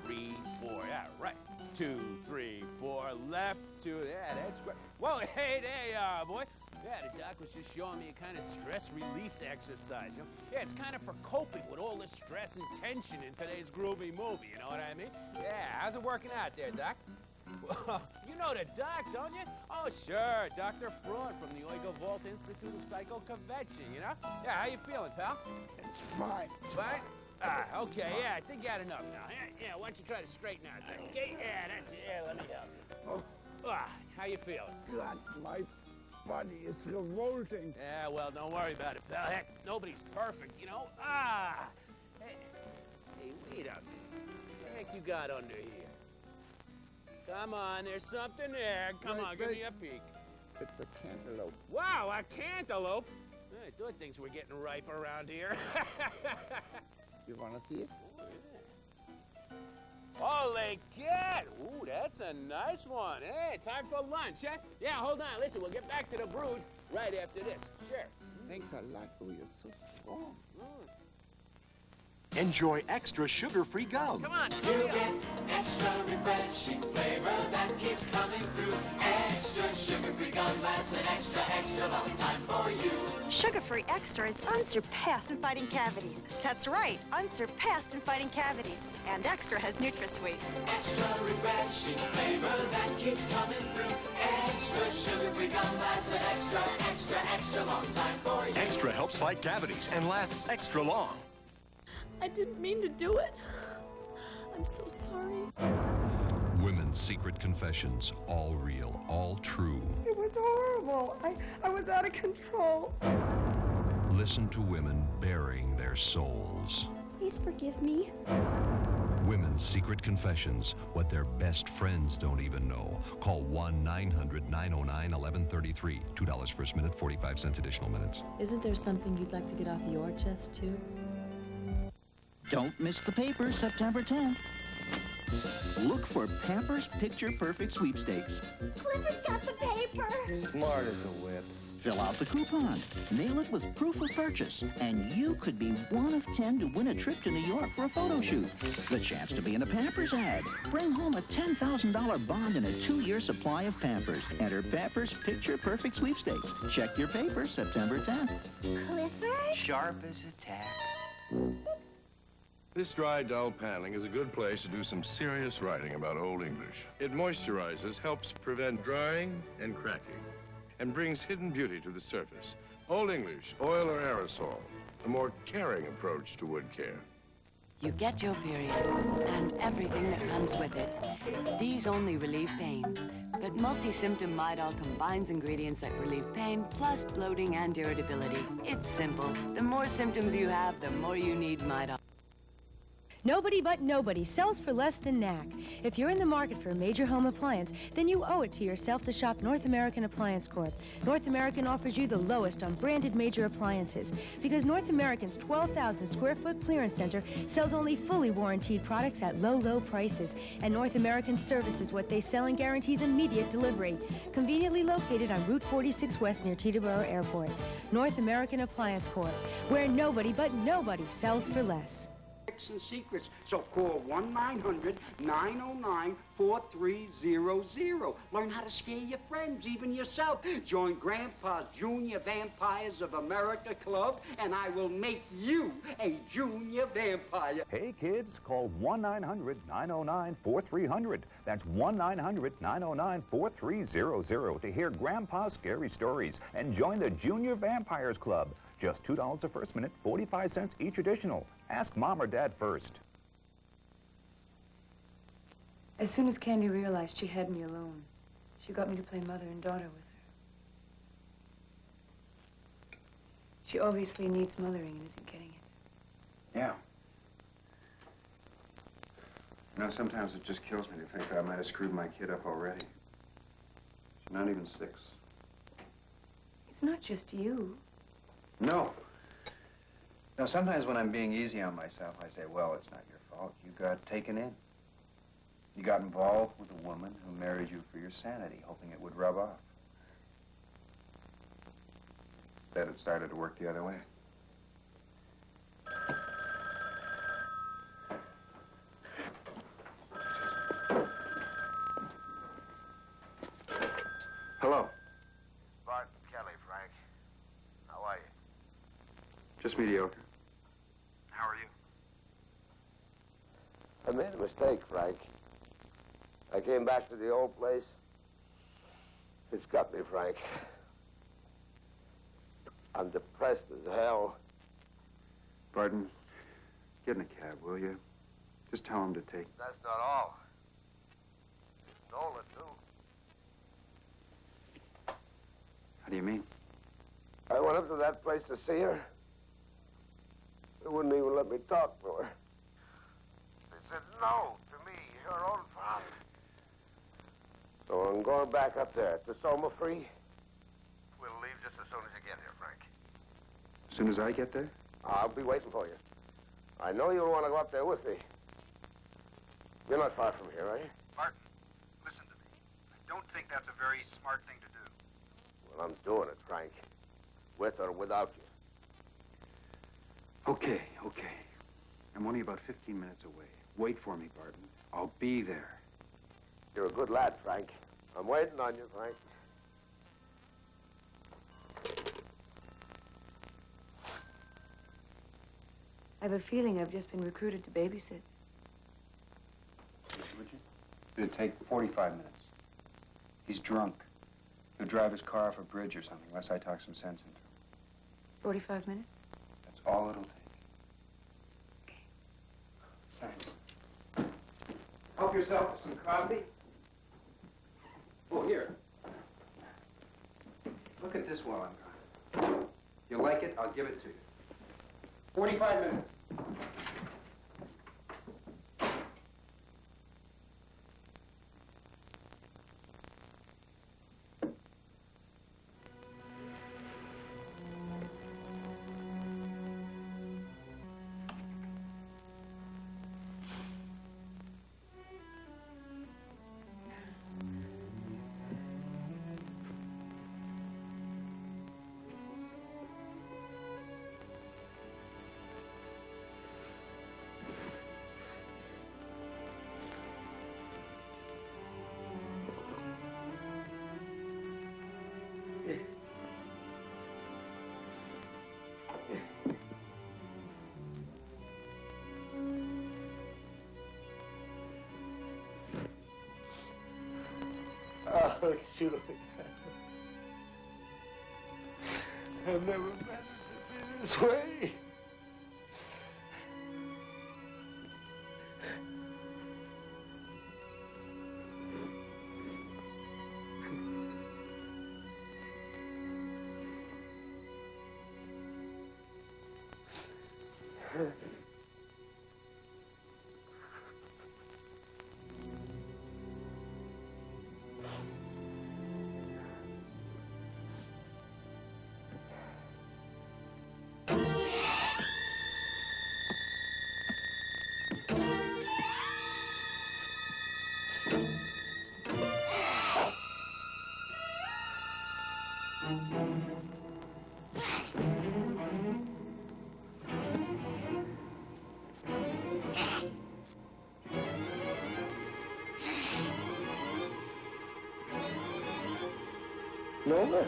3, 4. Yeah, right. 2, 3, 4. Left, 2. Yeah, that's great. Whoa, hey, there, boy. Yeah, the doc was just showing me a kind of stress release exercise. You know? Yeah, it's kind of for coping with all this stress and tension in today's groovy movie. You know what I mean? Yeah, how's it working out there, Doc? You know the doc, don't you? Oh, sure, Dr. Fraud from the Oigo Vault Institute of Psychoconvention, you know? Yeah, how you feeling, pal? It's fine. Fine? Okay, yeah, I think you had enough now. Yeah, why don't you try to straighten out there, okay? Yeah, that's it. Yeah, let me help you. How you feeling? God, my body is revolting. Yeah, well, don't worry about it, pal. Heck, nobody's perfect, you know? Hey, wait up. What the heck you got under here? Come on, there's something there. Come on, give me a peek. It's a cantaloupe. Wow, a cantaloupe? I thought things were getting ripe around here. You want to see it? Holy cat! Ooh, that's a nice one. Hey, time for lunch, huh? Yeah, hold on. Listen, we'll get back to the brood right after this. Sure. Thanks a lot. Oh, you're so strong. Enjoy extra sugar-free gum. Come on. You get extra refreshing flavor that keeps coming through. Extra sugar-free gum lasts an extra, extra long time for you. Sugar-free Extra is unsurpassed in fighting cavities. That's right, unsurpassed in fighting cavities. And Extra has NutraSweet. Extra refreshing flavor that keeps coming through. Extra sugar-free gum lasts an extra, extra, extra long time for you. Extra helps fight cavities and lasts extra long. I didn't mean to do it. I'm so sorry. Women's secret confessions, all real, all true. It was horrible. I was out of control. Listen to women bearing their souls. Please forgive me. Women's secret confessions, what their best friends don't even know. Call 1-900-909-1133. $2 first minute, 45 cents additional minutes. Isn't there something you'd like to get off your chest, too? Don't miss the paper September 10th. Look for Pampers Picture Perfect Sweepstakes. Clifford's got the paper. Smart as a whip. Fill out the coupon, mail it with proof of purchase, and you could be one of 10 to win a trip to New York for a photo shoot. The chance to be in a Pampers ad. Bring home a $10,000 bond and a 2-year supply of Pampers. Enter Pampers Picture Perfect Sweepstakes. Check your paper September 10th. Clifford? Sharp as a tack. This dry, dull paneling is a good place to do some serious writing about Old English. It moisturizes, helps prevent drying and cracking, and brings hidden beauty to the surface. Old English, oil or aerosol, a more caring approach to wood care. You get your period and everything that comes with it. These only relieve pain, but multi-symptom Midol combines ingredients that relieve pain plus bloating and irritability. It's simple. The more symptoms you have, the more you need Midol. Nobody but nobody sells for less than NAC. If you're in the market for a major home appliance, then you owe it to yourself to shop North American Appliance Corp. North American offers you the lowest on branded major appliances because North American's 12,000 square foot clearance center sells only fully warranted products at low, low prices. And North American services what they sell and guarantees immediate delivery. Conveniently located on Route 46 West near Teterboro Airport. North American Appliance Corp, where nobody but nobody sells for less. And secrets. So call 1-900-909-4300. Learn how to scare your friends, even yourself. Join Grandpa's Junior Vampires of America Club, and I will make you a junior vampire. Hey, kids, call 1-900-909-4300. That's 1-900-909-4300 to hear Grandpa's scary stories and join the Junior Vampires Club. Just $2 the first minute, 45 cents each additional. Ask Mom or Dad first. As soon as Candy realized she had me alone, she got me to play mother and daughter with her. She obviously needs mothering and isn't getting it. Yeah. You know, sometimes it just kills me to think that I might have screwed my kid up already. She's not even 6. It's not just you. No. No, sometimes when I'm being easy on myself, I say, well, it's not your fault. You got taken in. You got involved with a woman who married you for your sanity, hoping it would rub off. Instead, it started to work the other way. Hello. Bart Kelly, Frank. How are you? Just mediocre. How are you? I made a mistake, Frank. I came back to the old place. It's got me, Frank. I'm depressed as hell. Pardon? Get in a cab, will you? Just tell him to take... That's not all. Nola, too. How do you mean? I went up to that place to see her. They wouldn't even let me talk to her. They said no to me, her own father. So I'm going back up there. To Soma free? We'll leave just as soon as you get here, Frank. As soon as I get there? I'll be waiting for you. I know you'll want to go up there with me. You're not far from here, are you? Martin, listen to me. I don't think that's a very smart thing to do. Well, I'm doing it, Frank. With or without you. Okay. I'm only about 15 minutes away. Wait for me, Barton. I'll be there. You're a good lad, Frank. I'm waiting on you, Frank. I have a feeling I've just been recruited to babysit. Would you? It'd take 45 minutes. He's drunk. He'll drive his car off a bridge or something, unless I talk some sense into him. 45 minutes? That's all it'll take. Thanks. Help yourself to some coffee. Oh, here. Look at this while I'm gone. You like it? I'll give it to you. 45 minutes. Oh, shoot. I've never meant it to be this way. Nova.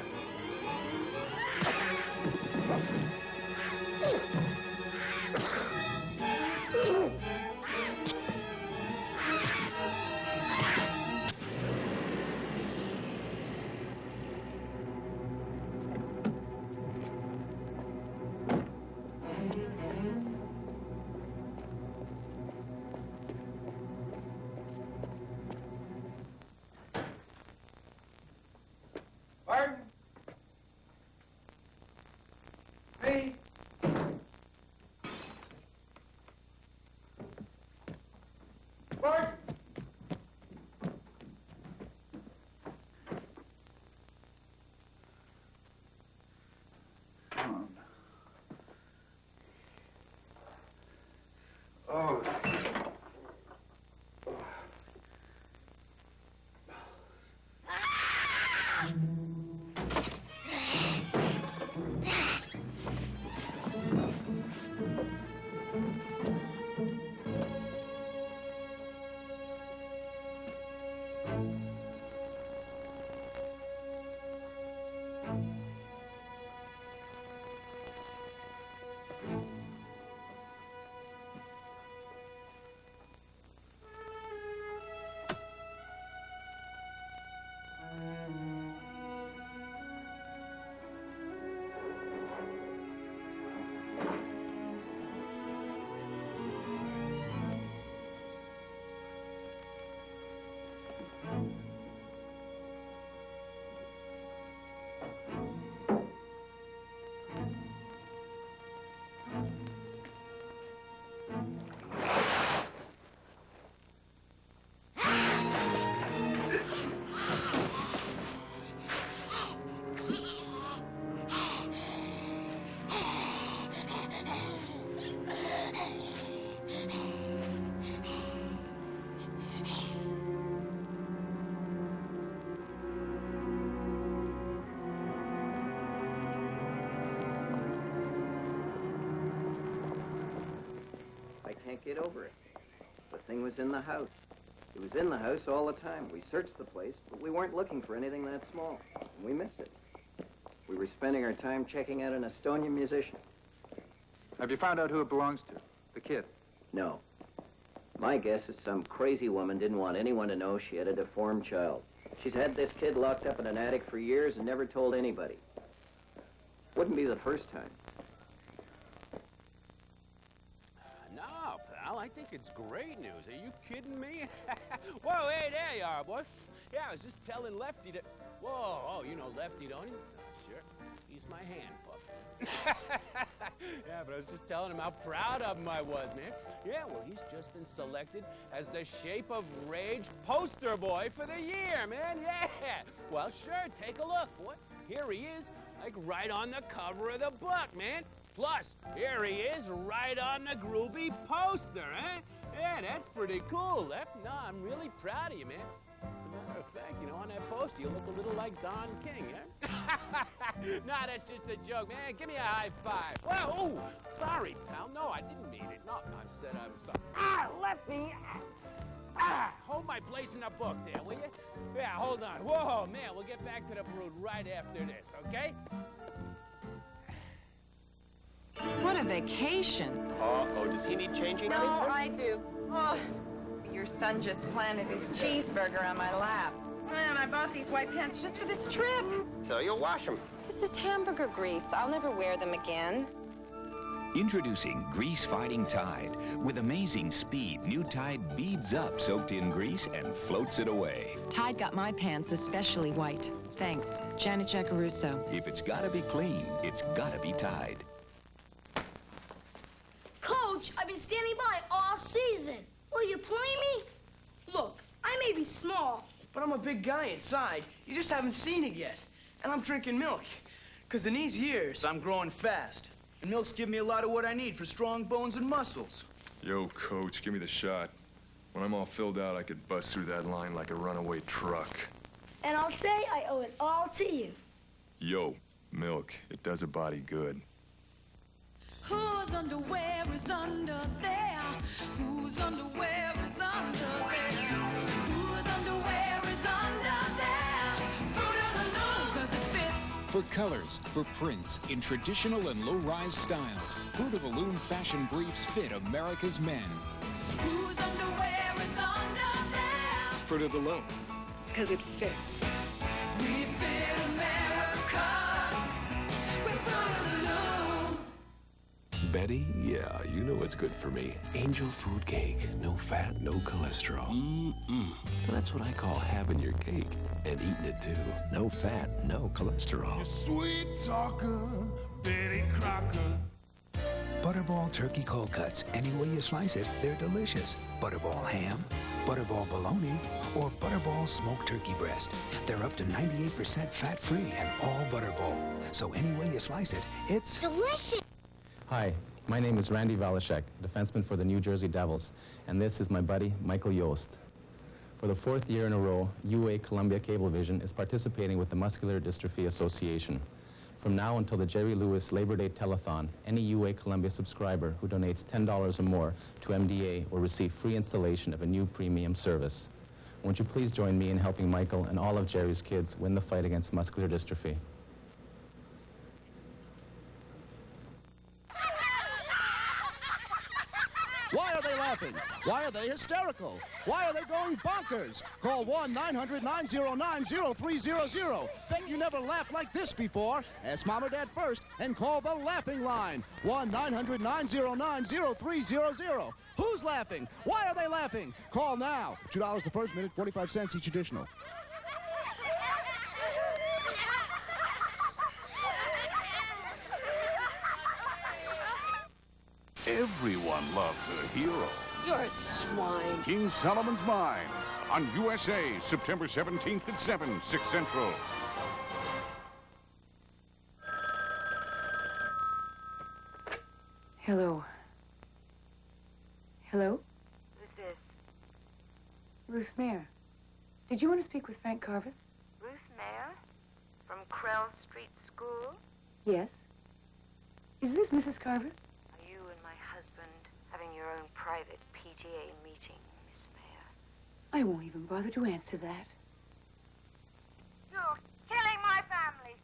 Barton? Hey? can't get over it. The thing was in the house. It was in the house all the time. We searched the place, but we weren't looking for anything that small. And we missed it. We were spending our time checking out an Estonian musician. Have you found out who it belongs to? The kid? No. My guess is some crazy woman didn't want anyone to know she had a deformed child. She's had this kid locked up in an attic for years and never told anybody. Wouldn't be the first time. No, pal, I think it's great news. Are you kidding me? Whoa, hey, there you are, boy. Yeah, I was just telling Lefty that... Whoa, oh, you know Lefty, don't you? Sure. He's my hand puppet. Yeah, but I was just telling him how proud of him I was, man. Yeah, well, he's just been selected as the Shape of Rage poster boy for the year, man. Yeah. Well, sure, take a look, boy. Here he is, like right on the cover of the book, man. Plus, here he is right on the Groovie poster, huh? Yeah, that's pretty cool, Left. No, I'm really proud of you, man. As a matter of fact, you know, on that poster, you look a little like Don King, yeah? Nah, that's just a joke, man. Give me a high five. Well, oh, sorry, pal. No, I didn't mean it. No, I said I'm sorry. Ah, Lefty! Hold my place in the book there, will you? Yeah, hold on. Whoa, man, we'll get back to the brood right after this, okay? What a vacation. Uh-oh, does he need changing? No, I do. Oh, your son just planted his cheeseburger on my lap. Man, I bought these white pants just for this trip. So you'll wash them. This is hamburger grease. I'll never wear them again. Introducing Grease-Fighting Tide. With amazing speed, new Tide beads up soaked in grease and floats it away. Tide got my pants especially white. Thanks, Janet Giacaruso. If it's gotta be clean, it's gotta be Tide. Coach, I've been standing by all season. Will you play me? Look, I may be small, but I'm a big guy inside. You just haven't seen it yet. And I'm drinking milk. Because in these years, I'm growing fast. And milk's giving me a lot of what I need for strong bones and muscles. Yo, Coach, give me the shot. When I'm all filled out, I could bust through that line like a runaway truck. and I'll say I owe it all to you. Yo, milk, it does a body good. Whose underwear is under there? Whose underwear is under there? Whose underwear is under there? Fruit of the Loom, 'cause it fits. For colors, for prints, in traditional and low-rise styles, Fruit of the Loom fashion briefs fit America's men. Whose underwear is under there? Fruit of the Loom. 'Cause it fits. We fit America. We're Fruit of the Loom. Betty, yeah, you know what's good for me. Angel food cake. No fat, no cholesterol. That's what I call having your cake and eating it too. No fat, no cholesterol. Sweet talker, Betty Crocker. Butterball turkey cold cuts. Any way you slice it, they're delicious. Butterball ham, Butterball bologna, or Butterball smoked turkey breast. They're up to 98% fat-free and all Butterball. So any way you slice it, it's delicious. Hi, my name is Randy Valashek, defenseman for the New Jersey Devils, and this is my buddy, Michael Yost. For the 4th year in a row, UA Columbia Cablevision is participating with the Muscular Dystrophy Association. From now until the Jerry Lewis Labor Day Telethon, any UA Columbia subscriber who donates $10 or more to MDA will receive free installation of a new premium service. Won't you please join me in helping Michael and all of Jerry's kids win the fight against muscular dystrophy? Why are they laughing? Why are they hysterical? Why are they going bonkers? Call 1-900-909-0300. Bet you never laughed like this before. Ask Mom or Dad first and call the laughing line. 1-900-909-0300. Who's laughing? Why are they laughing? Call now. $2 the first minute, 45 cents each additional. Everyone loves a hero. You're a swine. King Solomon's Mines on USA, September 17th at 7, 6 Central. Hello. Hello? Who's this? Ruth Mayer. Did you want to speak with Frank Carver? Ruth Mayer? From Krell Street School? Yes. Is this Mrs. Carver? Are you and my husband having your own private private PTA meeting, Miss Mayor. I won't even bother to answer that. You're killing my family.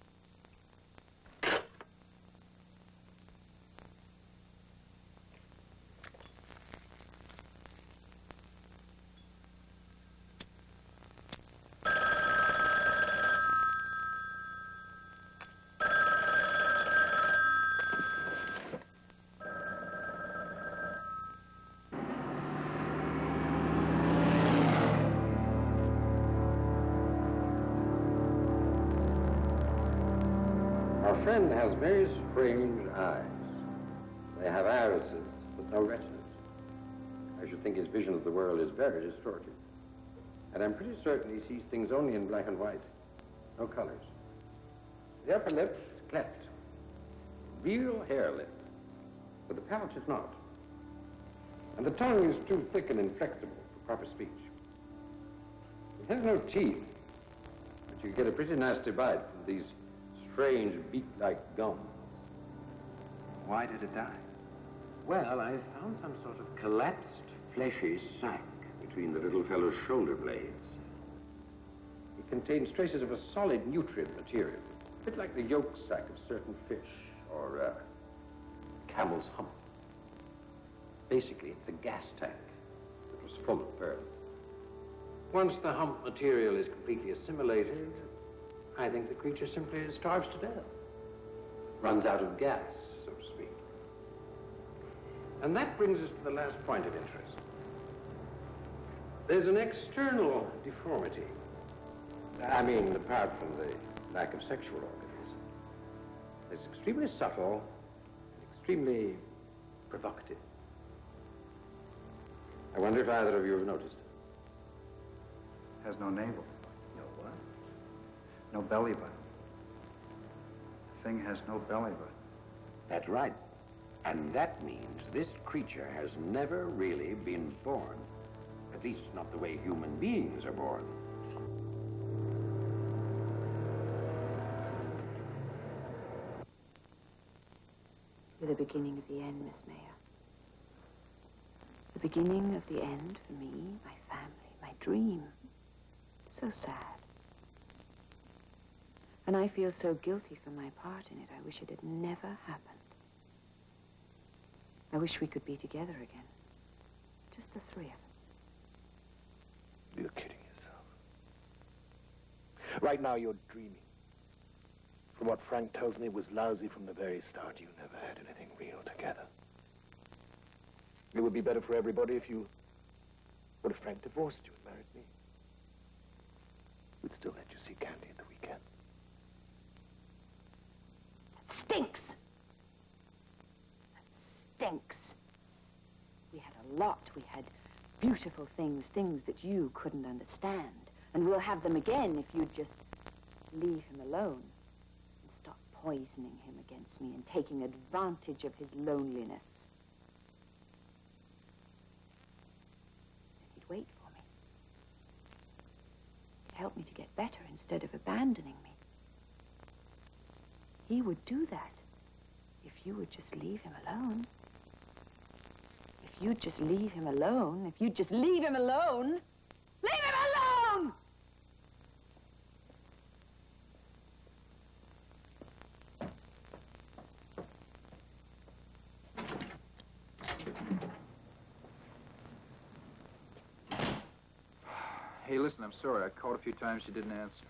Our friend has very strange eyes. They have irises, but no retinas. I should think his vision of the world is very distorted. And I'm pretty certain he sees things only in black and white, no colors. The upper lip is cleft. Real hair lip. But the palate is not. And the tongue is too thick and inflexible for proper speech. It has no teeth, but you get a pretty nasty bite from these strange beak-like gums. Why did it die? Well, I found some sort of collapsed, fleshy sac between the little fellow's shoulder blades. It contains traces of a solid nutrient material, a bit like the yolk sac of certain fish, or camel's hump. Basically, it's a gas tank that was full of pearl. Once the hump material is completely assimilated, I think the creature simply starves to death. Runs out of gas, so to speak. And that brings us to the last point of interest. There's an external deformity. I mean, apart from the lack of sexual organs. It's extremely subtle and extremely provocative. I wonder if either of you have noticed it. Has no navel. No what? No belly button. The thing has no belly button. That's right. And that means this creature has never really been born. At least not the way human beings are born. You're the beginning of the end, Miss Mayor. The beginning of the end for me, my family, my dream. So sad. And I feel so guilty for my part in it. I wish it had never happened. I wish we could be together again. Just the three of us. You're kidding yourself. Right now you're dreaming. From what Frank tells me, it was lousy from the very start. You never had anything real together. It would be better for everybody if you... What if Frank divorced you and married me? We'd still let you see Candy at the weekend. That stinks. That stinks. We had a lot. We had beautiful things, things that you couldn't understand. And we'll have them again if you'd just leave him alone and stop poisoning him against me and taking advantage of his loneliness. Then he'd wait for me. He'd help me to get better instead of abandoning me. He would do that if you would just leave him alone. If you'd just leave him alone, if you'd just leave him alone, leave him alone! Hey, listen, I'm sorry. I called a few times. She didn't answer.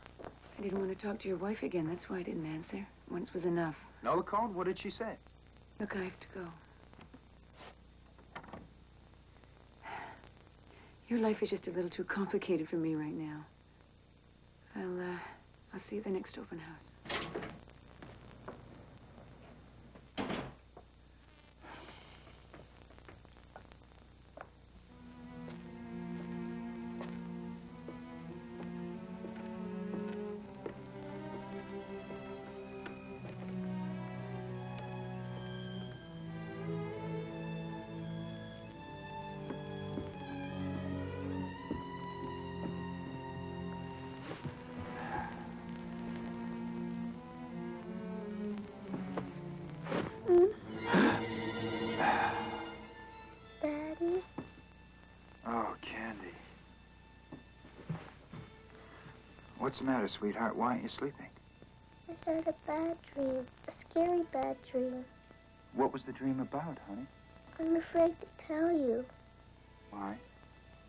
I didn't want to talk to your wife again. That's why I didn't answer. Once was enough. Nola called? What did she say? Look, I have to go. Your life is just a little too complicated for me right now. I'll see you at the next open house. What's the matter, sweetheart? Why aren't you sleeping? I had a bad dream, a scary bad dream. What was the dream about, honey? I'm afraid to tell you. Why?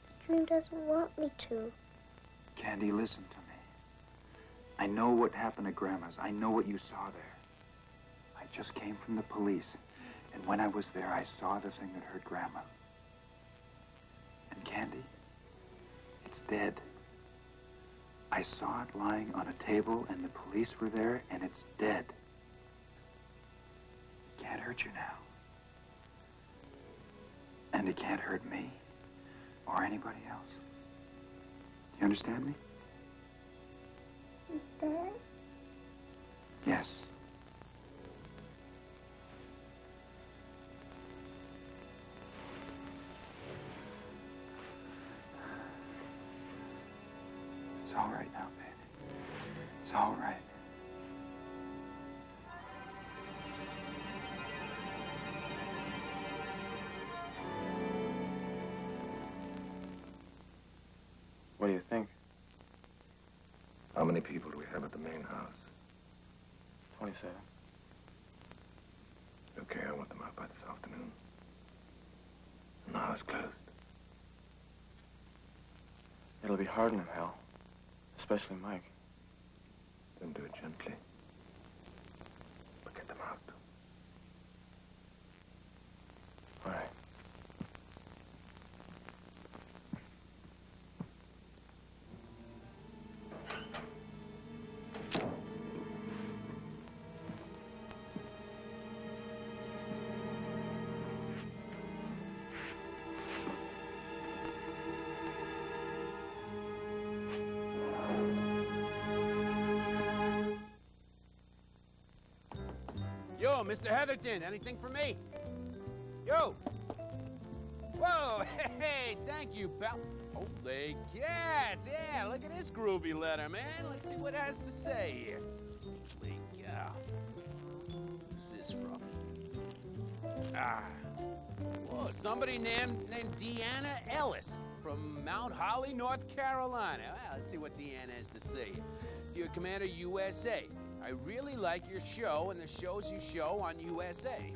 The dream doesn't want me to. Candy, listen to me. I know what happened at Grandma's. I know what you saw there. I just came from the police, and when I was there, I saw the thing that hurt Grandma. And Candy, it's dead. I saw it lying on a table, and the police were there, and it's dead. It can't hurt you now. And it can't hurt me, or anybody else. Do you understand me? Is that? Yes. It's all right now, baby. It's all right. What do you think? How many people do we have at the main house? 27. Okay, I want them out by this afternoon. And the house closed. It'll be hard on him, Hal. Especially Mike. Then do it gently. But get them out. All right. Yo, Mr. Heatherton, anything for me? Yo! Whoa, hey, thank you, pal. Holy cats, yeah, look at this groovy letter, man. Let's see what it has to say here. Holy cow. Who's this from? Ah. Whoa, somebody named Deanna Ellis from Mount Holly, North Carolina. Well, let's see what Deanna has to say. Dear Commander USA, I really like your show and the shows you show on USA.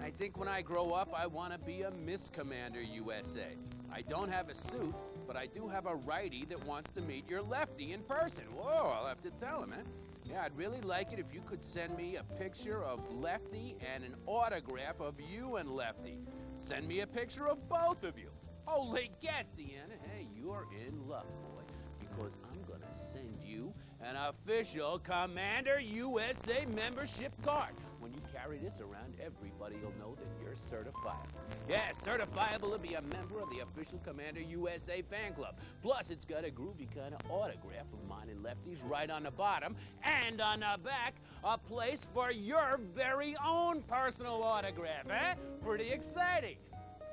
I think when I grow up, I want to be a Miss Commander USA. I don't have a suit, but I do have a righty that wants to meet your lefty in person. Whoa, I'll have to tell him, man. Yeah, I'd really like it if you could send me a picture of Lefty and an autograph of you and Lefty. Send me a picture of both of you. Holy cats, Deanna. Hey, you're in luck, boy, because I'm going to send you an official Commander USA membership card. When you carry this around, everybody will know that you're certifiable. Yeah, certifiable to be a member of the official Commander USA fan club. Plus, it's got a groovy kind of autograph of mine and Lefty's right on the bottom, and on the back, a place for your very own personal autograph, eh? Pretty exciting.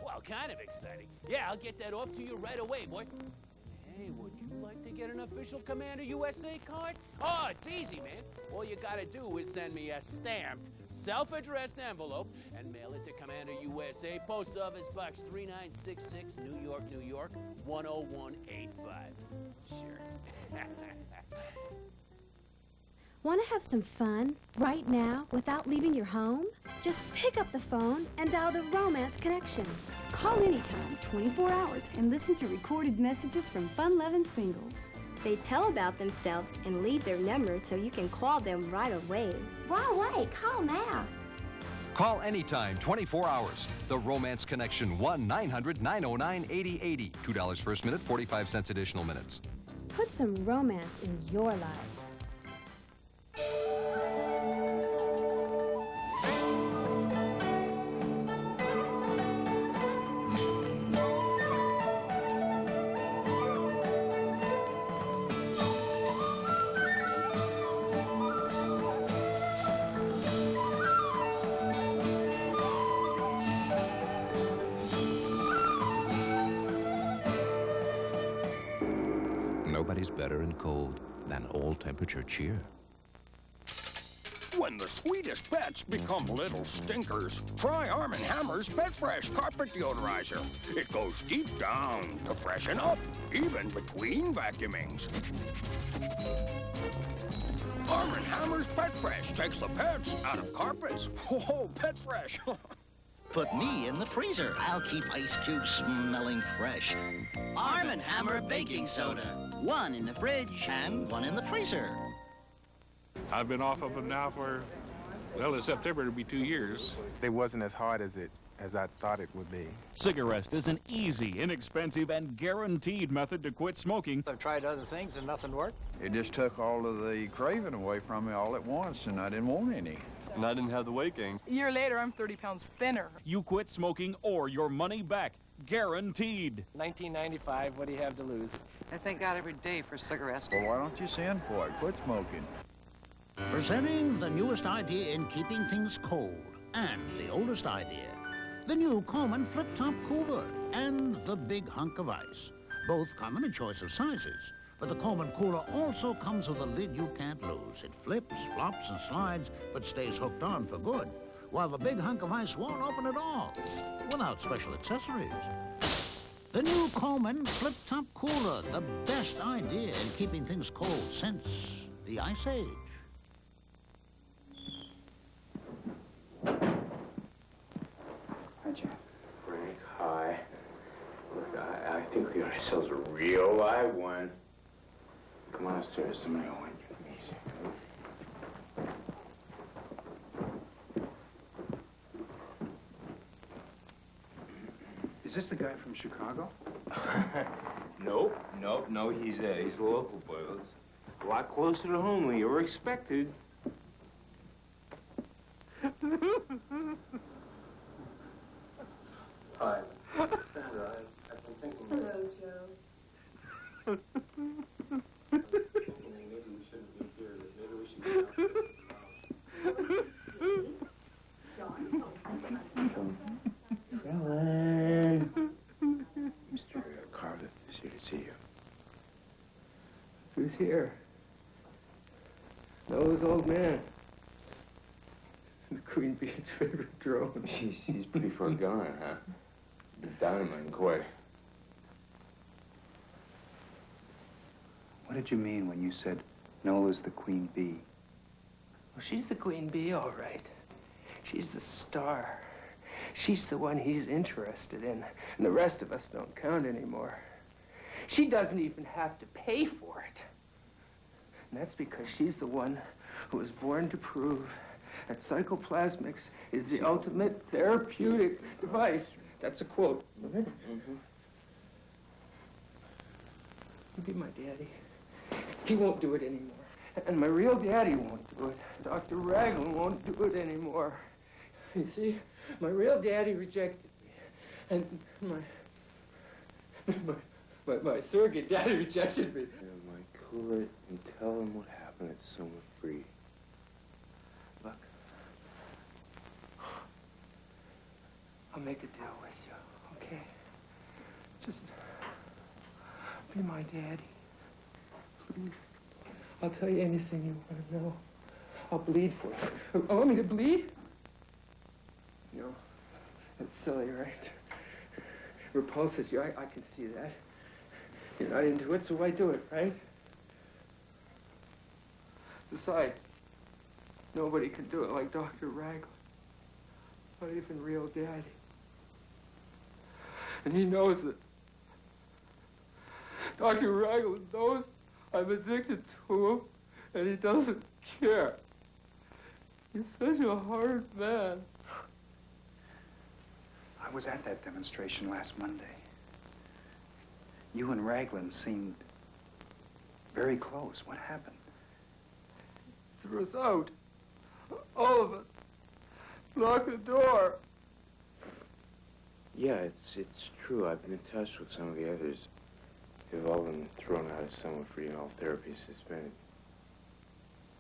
Well, kind of exciting. Yeah, I'll get that off to you right away, boy. Hey, would you like to get an official Commander USA card? Oh, it's easy, man. All you gotta do is send me a stamped, self-addressed envelope and mail it to Commander USA, Post Office Box 3966, New York, New York, 10185. Sure. Want to have some fun right now without leaving your home? Just pick up the phone and dial the Romance Connection. Call anytime, 24 hours, and listen to recorded messages from fun-loving singles. They tell about themselves and leave their numbers so you can call them right away. Why wait? Call now. Call anytime, 24 hours. The Romance Connection, 1-900-909-8080. $2 first minute, 45 cents additional minutes. Put some romance in your life. Nobody's better in cold than all-temperature cheer. When the sweetest pets become little stinkers, try Arm & Hammer's Pet Fresh Carpet Deodorizer. It goes deep down to freshen up, even between vacuumings. Arm & Hammer's Pet Fresh takes the pets out of carpets. Oh, Pet Fresh. Put me in the freezer. I'll keep ice cubes smelling fresh. Arm & Hammer baking soda. One in the fridge and one in the freezer. I've been off of them now for, well, in September it'll be 2 years. It wasn't as hard as I thought it would be. Cigarette is an easy, inexpensive, and guaranteed method to quit smoking. I've tried other things and nothing worked. It just took all of the craving away from me all at once, and I didn't want any. And I didn't have the weight gain. A year later, I'm 30 pounds thinner. You quit smoking or your money back. Guaranteed. $19.95, what do you have to lose? I thank God every day for cigarettes. Well, why don't you send for it? Quit smoking. Presenting the newest idea in keeping things cold and the oldest idea. The new Coleman flip-top cooler and the big hunk of ice. Both come in a choice of sizes. But the Coleman cooler also comes with a lid you can't lose. It flips, flops, and slides, but stays hooked on for good. While the big hunk of ice won't open at all, without special accessories. The new Coleman flip-top cooler, the best idea in keeping things cold since the Ice Age. Hi, Jack. Frank, hi. Look, I think we got ourselves a real live one. Come on upstairs, somebody will want you to meet Is this the guy from Chicago? Nope, he's a local boy. A lot closer to home than you were expected. Hi. I've been thinking. Hello, Joe. Maybe we shouldn't be here. Maybe we should get out. Ellen. Mr. Carver is here to see you. Who's here? Noah's old man. The Queen Bee's favorite drone. She's pretty far gone, huh? Dynamite quite. What did you mean when you said Nola's the queen bee? Well, she's the queen bee, all right. She's the star. She's the one he's interested in, and the rest of us don't count anymore. She doesn't even have to pay for it. And that's because she's the one who was born to prove that psychoplasmics is the ultimate therapeutic device. That's a quote. Mm-hmm. You be my daddy. He won't do it anymore. And my real daddy won't do it. Dr. Raglan won't do it anymore. You see, my real daddy rejected me. And my surrogate daddy rejected me. Mike, cool it and tell him what happened at Summer Free. Look, I'll make a deal with you, okay? Just be my daddy, please. I'll tell you anything you want to know. I'll bleed for you. Oh, want me to bleed? No, that's silly, right? Repulses you, I can see that. You're not into it, so why do it, right? Besides, nobody can do it like Dr. Raglan. Not even real daddy. And he knows it. Dr. Raglan knows I'm addicted to him, and he doesn't care. He's such a hard man. I was at that demonstration last Monday. You and Raglan seemed very close. What happened? Threw us out. All of us. Locked the door. Yeah, it's true. I've been in touch with some of the others. They've all been thrown out of Summer Free and all therapy suspended.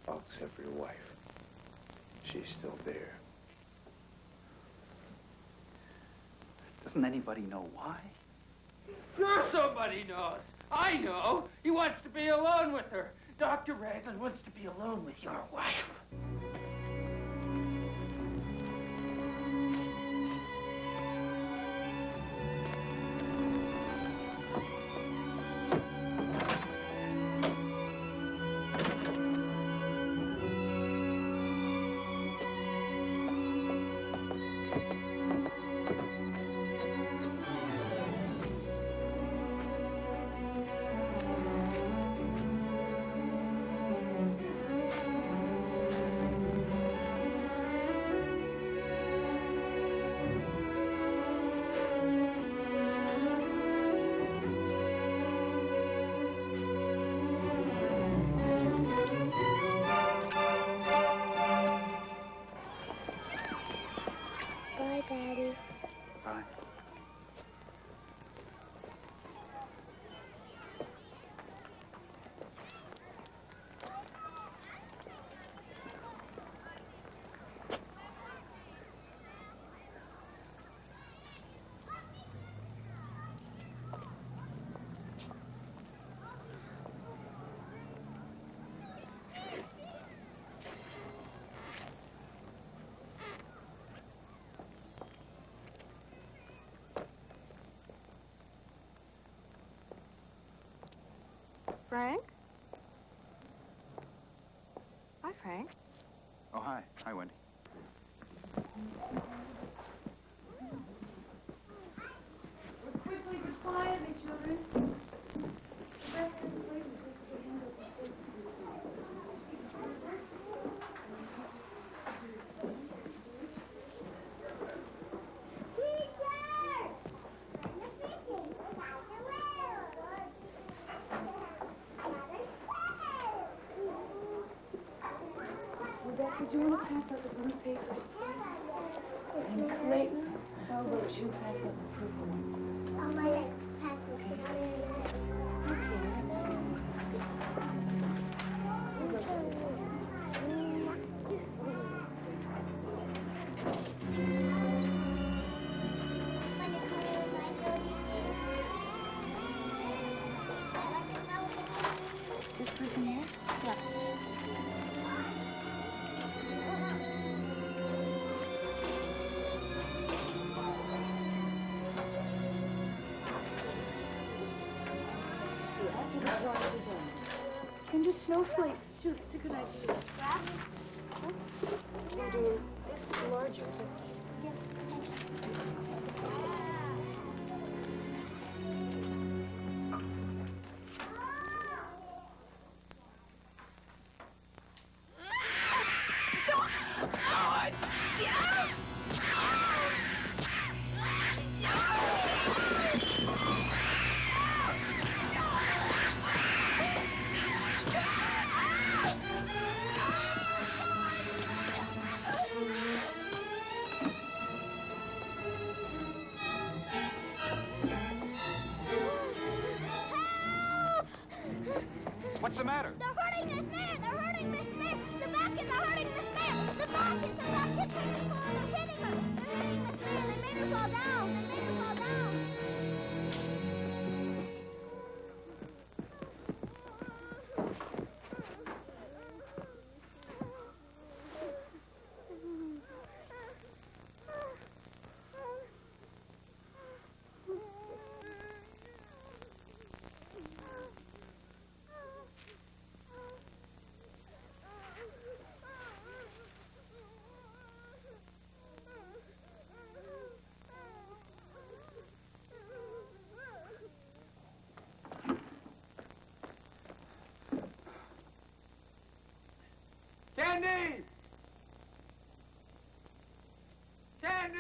All except for your wife. She's still there. Doesn't anybody know why? Sure somebody knows. I know. He wants to be alone with her. Dr. Raglan wants to be alone with your wife. Frank? Hi, Frank. Oh, hi. Hi, Wendy. Quickly, but quietly, children. Rebecca, do you want to pass out the blue papers, please? And Clayton, how about you pass out the purple one? I'll let it pass it. This person here? Yeah. You can do snowflakes, too. It's a good idea. You do this is larger. What's the matter? They're hurting this man! They're hurting this man! The Baskins are hurting this man! The Baskins are hitting her! They're hitting this man! They made her fall down! They made her fall down! Candy! Candy!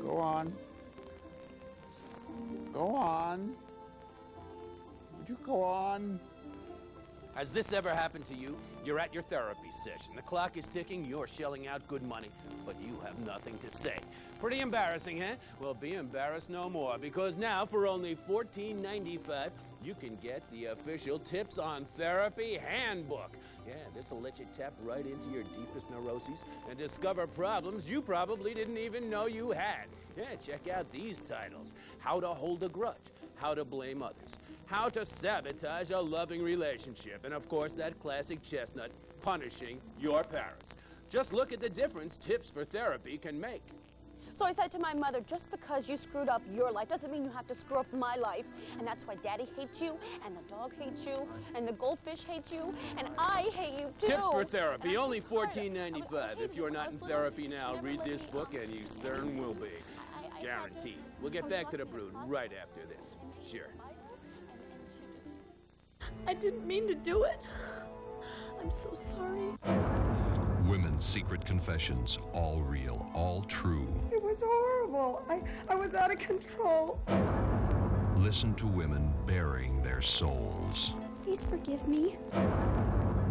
Go on. Go on. Would you go on? Has this ever happened to you? You're at your therapy session. The clock is ticking, you're shelling out good money, but you have nothing to say. Pretty embarrassing, huh? Well, be embarrassed no more, because now for only $14.95, you can get the official Tips on Therapy handbook. Yeah, this'll let you tap right into your deepest neuroses and discover problems you probably didn't even know you had. Yeah, check out these titles. How to Hold a Grudge, How to Blame Others, How to Sabotage a Loving Relationship, and of course that classic chestnut, Punishing Your Parents. Just look at the difference Tips for Therapy can make. So I said to my mother, just because you screwed up your life doesn't mean you have to screw up my life. And that's why Daddy hates you, and the dog hates you, and the goldfish hates you, and I hate you too. Tips for Therapy, only $14.95. If you're not in therapy now, read this book and you certain will be. Guaranteed. We'll get back to the brood right after this. Sure. I didn't mean to do it. I'm so sorry. Women's secret confessions, all real, all true. It was horrible. I was out of control. Listen to women bearing their souls. Please forgive me.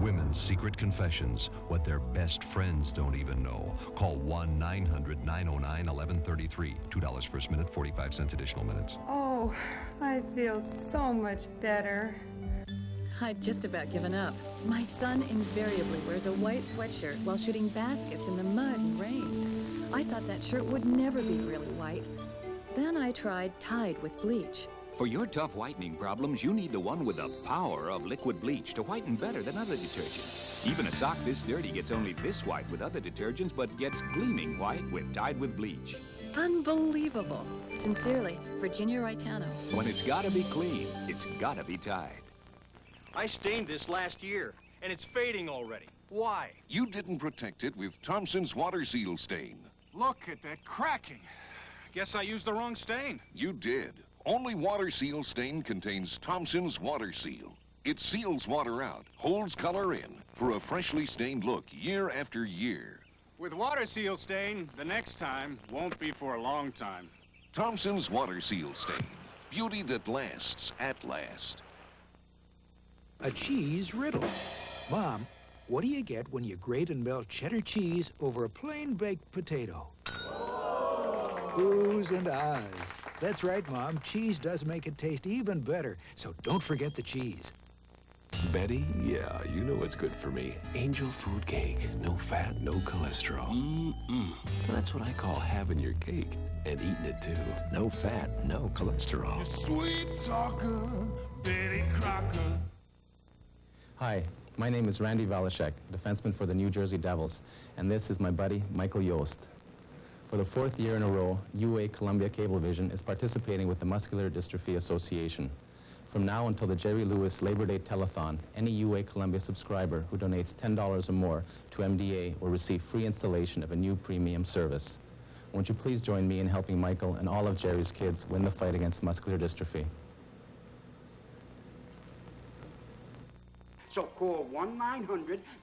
Women's secret confessions, what their best friends don't even know. Call 1-900-909-1133. $2 first minute, 45 cents additional minutes. Oh, I feel so much better. I'd just about given up. My son invariably wears a white sweatshirt while shooting baskets in the mud and rain. I thought that shirt would never be really white. Then I tried Tide with bleach. For your tough whitening problems, you need the one with the power of liquid bleach to whiten better than other detergents. Even a sock this dirty gets only this white with other detergents, but gets gleaming white with Tide with bleach. Unbelievable. Sincerely, Virginia Raitano. When it's gotta be clean, it's gotta be Tide. I stained this last year, and it's fading already. Why? You didn't protect it with Thompson's Water Seal Stain. Look at that cracking. Guess I used the wrong stain. You did. Only Water Seal Stain contains Thompson's Water Seal. It seals water out, holds color in, for a freshly stained look year after year. With Water Seal Stain, the next time won't be for a long time. Thompson's Water Seal Stain. Beauty that lasts at last. A cheese riddle. Mom, what do you get when you grate and melt cheddar cheese over a plain baked potato? Oohs and ahs. That's right, Mom. Cheese does make it taste even better, so don't forget the cheese. Betty, yeah, you know what's good for me. Angel food cake. No fat, no cholesterol. That's what I call having your cake and eating it too. No fat, no cholesterol. Sweet talker, Betty Crocker. Hi, my name is Randy Valashek, defenseman for the New Jersey Devils, and this is my buddy, Michael Yost. For the 4th year in a row, UA Columbia Cablevision is participating with the Muscular Dystrophy Association. From now until the Jerry Lewis Labor Day Telethon, any UA Columbia subscriber who donates $10 or more to MDA will receive free installation of a new premium service. Won't you please join me in helping Michael and all of Jerry's kids win the fight against muscular dystrophy? So call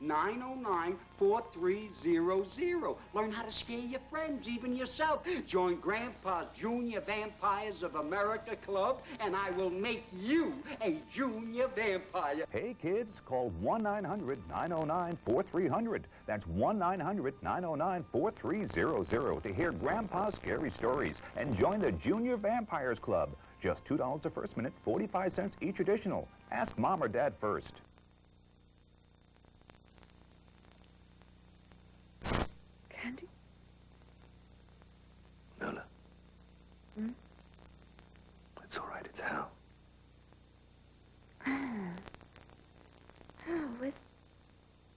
1-900-909-4300. Learn how to scare your friends, even yourself. Join Grandpa's Junior Vampires of America Club, and I will make you a junior vampire. Hey, kids, call 1-900-909-4300. That's 1-900-909-4300 to hear Grandpa's scary stories and join the Junior Vampires Club. Just $2 the first minute, 45 cents each additional. Ask Mom or Dad first. Candy? Lola. It's all right, it's Hal.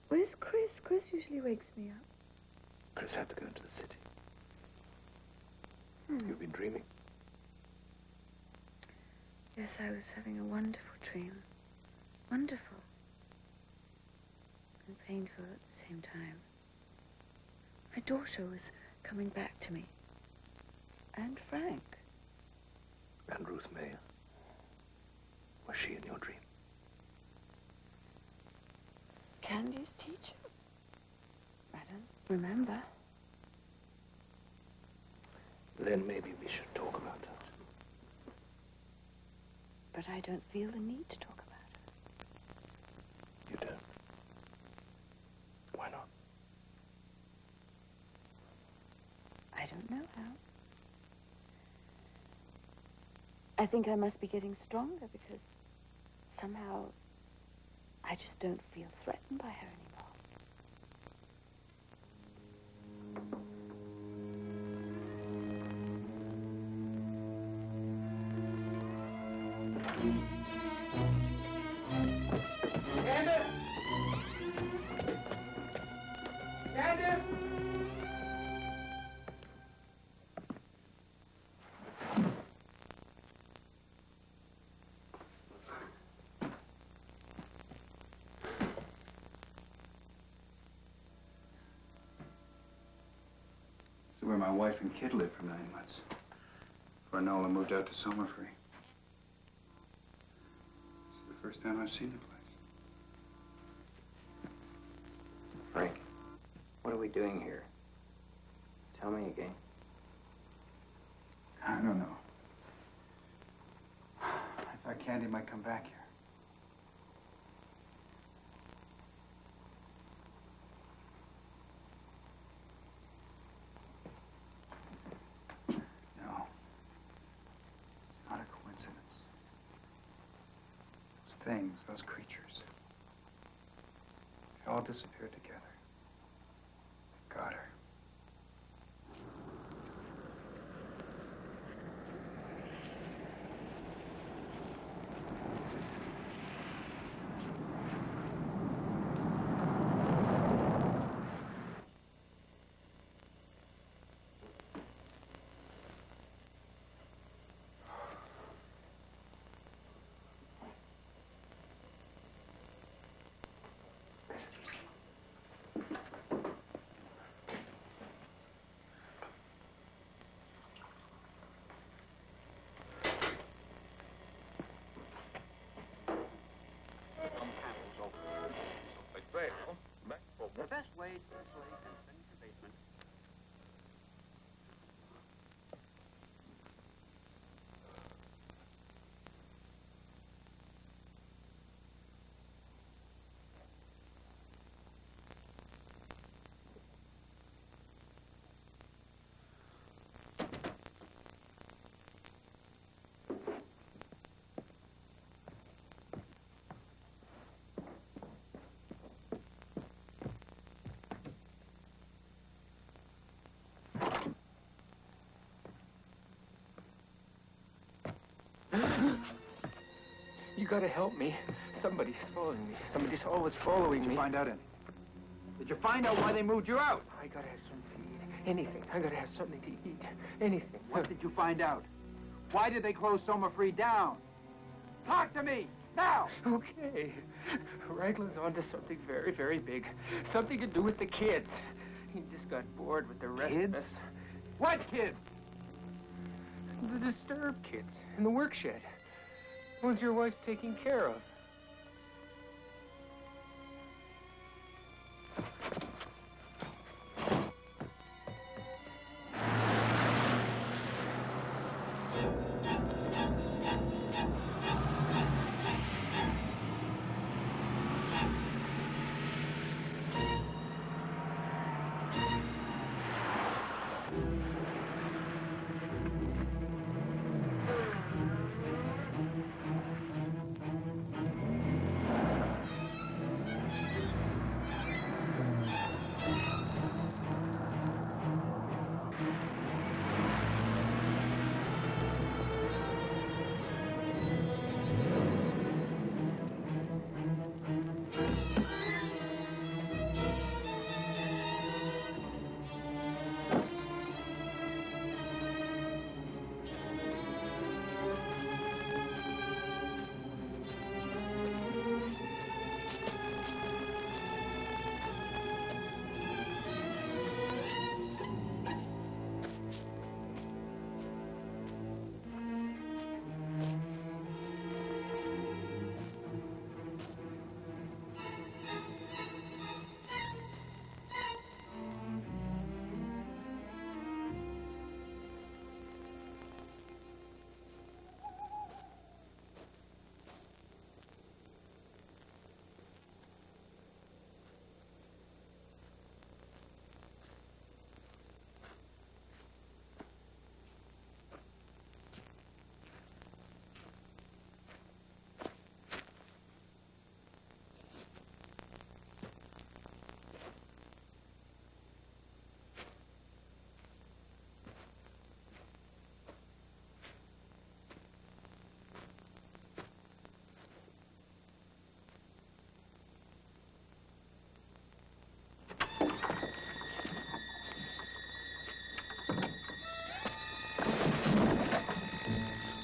Where's Chris? Chris usually wakes me up. Chris had to go into the city. You've been dreaming? Yes, I was having a wonderful dream. Wonderful. And painful at the same time. My daughter was coming back to me. And Frank. And Ruth Mayer. Was she in your dream? Candy's teacher? I don't remember. Then maybe we should talk about her. But I don't feel the need to talk about You don't? Why not? I don't know how. I think I must be getting stronger because somehow I just don't feel threatened by her anymore. Candace! Candace! This is where my wife and kid lived for 9 months. Before Nola moved out to Somerfree. This is the first time I've seen the place. Frank, what are we doing here? Tell me again. I don't know. I thought Candy might come back here. No. Not a coincidence. Those things, those creatures, they all disappeared together. Got her. You gotta help me. Somebody's following me. Somebody's always following me. Did you find out anything? Did you find out why they moved you out? I gotta have something to eat. Anything. I gotta have something to eat. Anything. What did you find out? Why did they close Soma Free down? Talk to me, now! Okay. Raglan's onto something very, very big. Something to do with the kids. He just got bored with the rest of us. What kids? The disturbed kids in the work shed. Ones your wife's taking care of.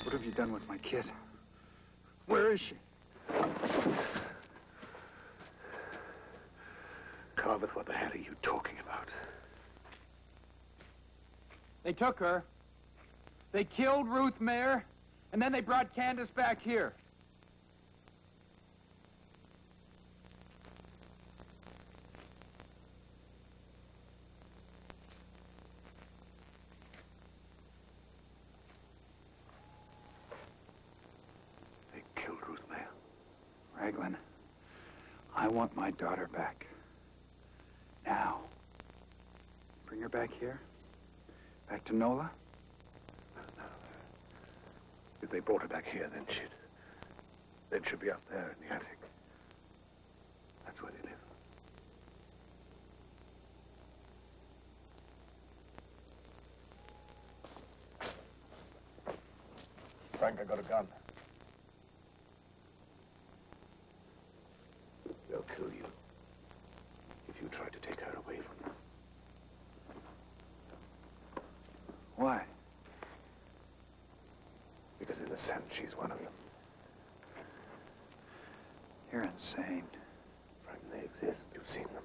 What have you done with my kid? Where is she? Carveth, what the hell are you talking about? They took her. They killed Ruth Mayer, and then they brought Candace back here. They killed Ruth Mayer. Raglan, I want my daughter back. Now. Bring her back here. Back to Nola. If they brought her back here, then she'd be up there in the attic. That's where they live. Frank, I got a gun. They'll kill you if you try to take her away from them. Why? Because in a sense, she's one of them. You're insane. Frank, they exist. You've seen them.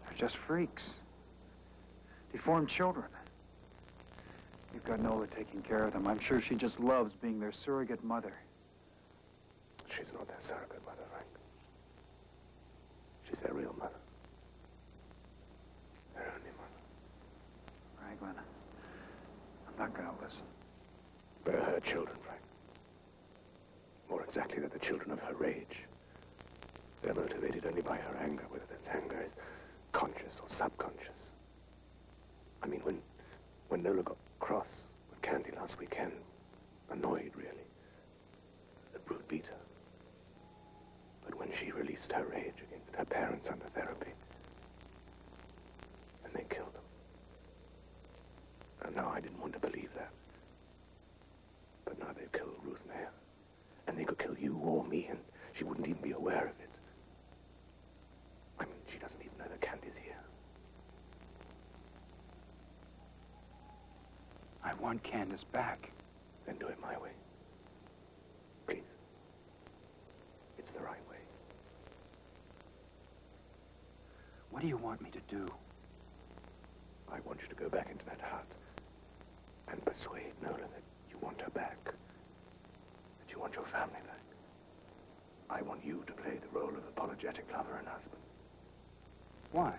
They're just freaks. Deformed children. You've got Nola taking care of them. I'm sure she just loves being their surrogate mother. She's not their surrogate mother, Frank. She's their real mother. Their only mother. Raglan, I'm not going to listen. They're her children, Frank. More exactly, they're the children of her rage. They're motivated only by her anger, whether that anger is conscious or subconscious. I mean, when Nola got cross with Candy last weekend, annoyed, really, the brute beat her. But when she released her rage against her parents under therapy, then they killed them. And now I didn't want to believe that. be aware of it. I mean, she doesn't even know that Candy's here. I want Candace back. Then do it my way. Please. It's the right way. What do you want me to do? I want you to go back into that hut and persuade Nola that you want her back. That you want your family back. I want you to play the role of apologetic lover and husband. Why?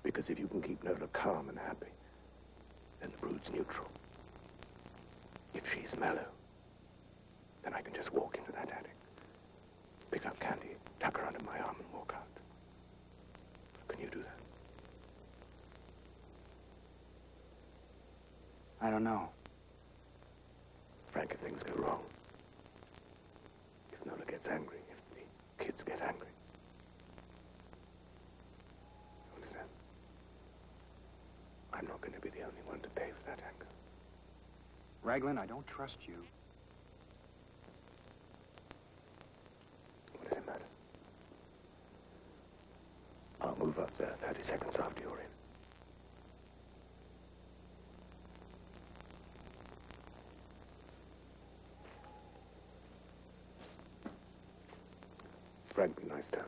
Because if you can keep Nola calm and happy, then the brood's neutral. If she's mellow, then I can just walk into that attic, pick up Candy, tuck her under my arm, and walk out. Can you do that? I don't know. Frank, if things go wrong, if Nola gets angry, if the kids get angry, you understand? I'm not going to be the only one to pay for that anger. Raglan, I don't trust you. What does it matter? I'll move up there 30 seconds after you're in. Frank, be nice to her.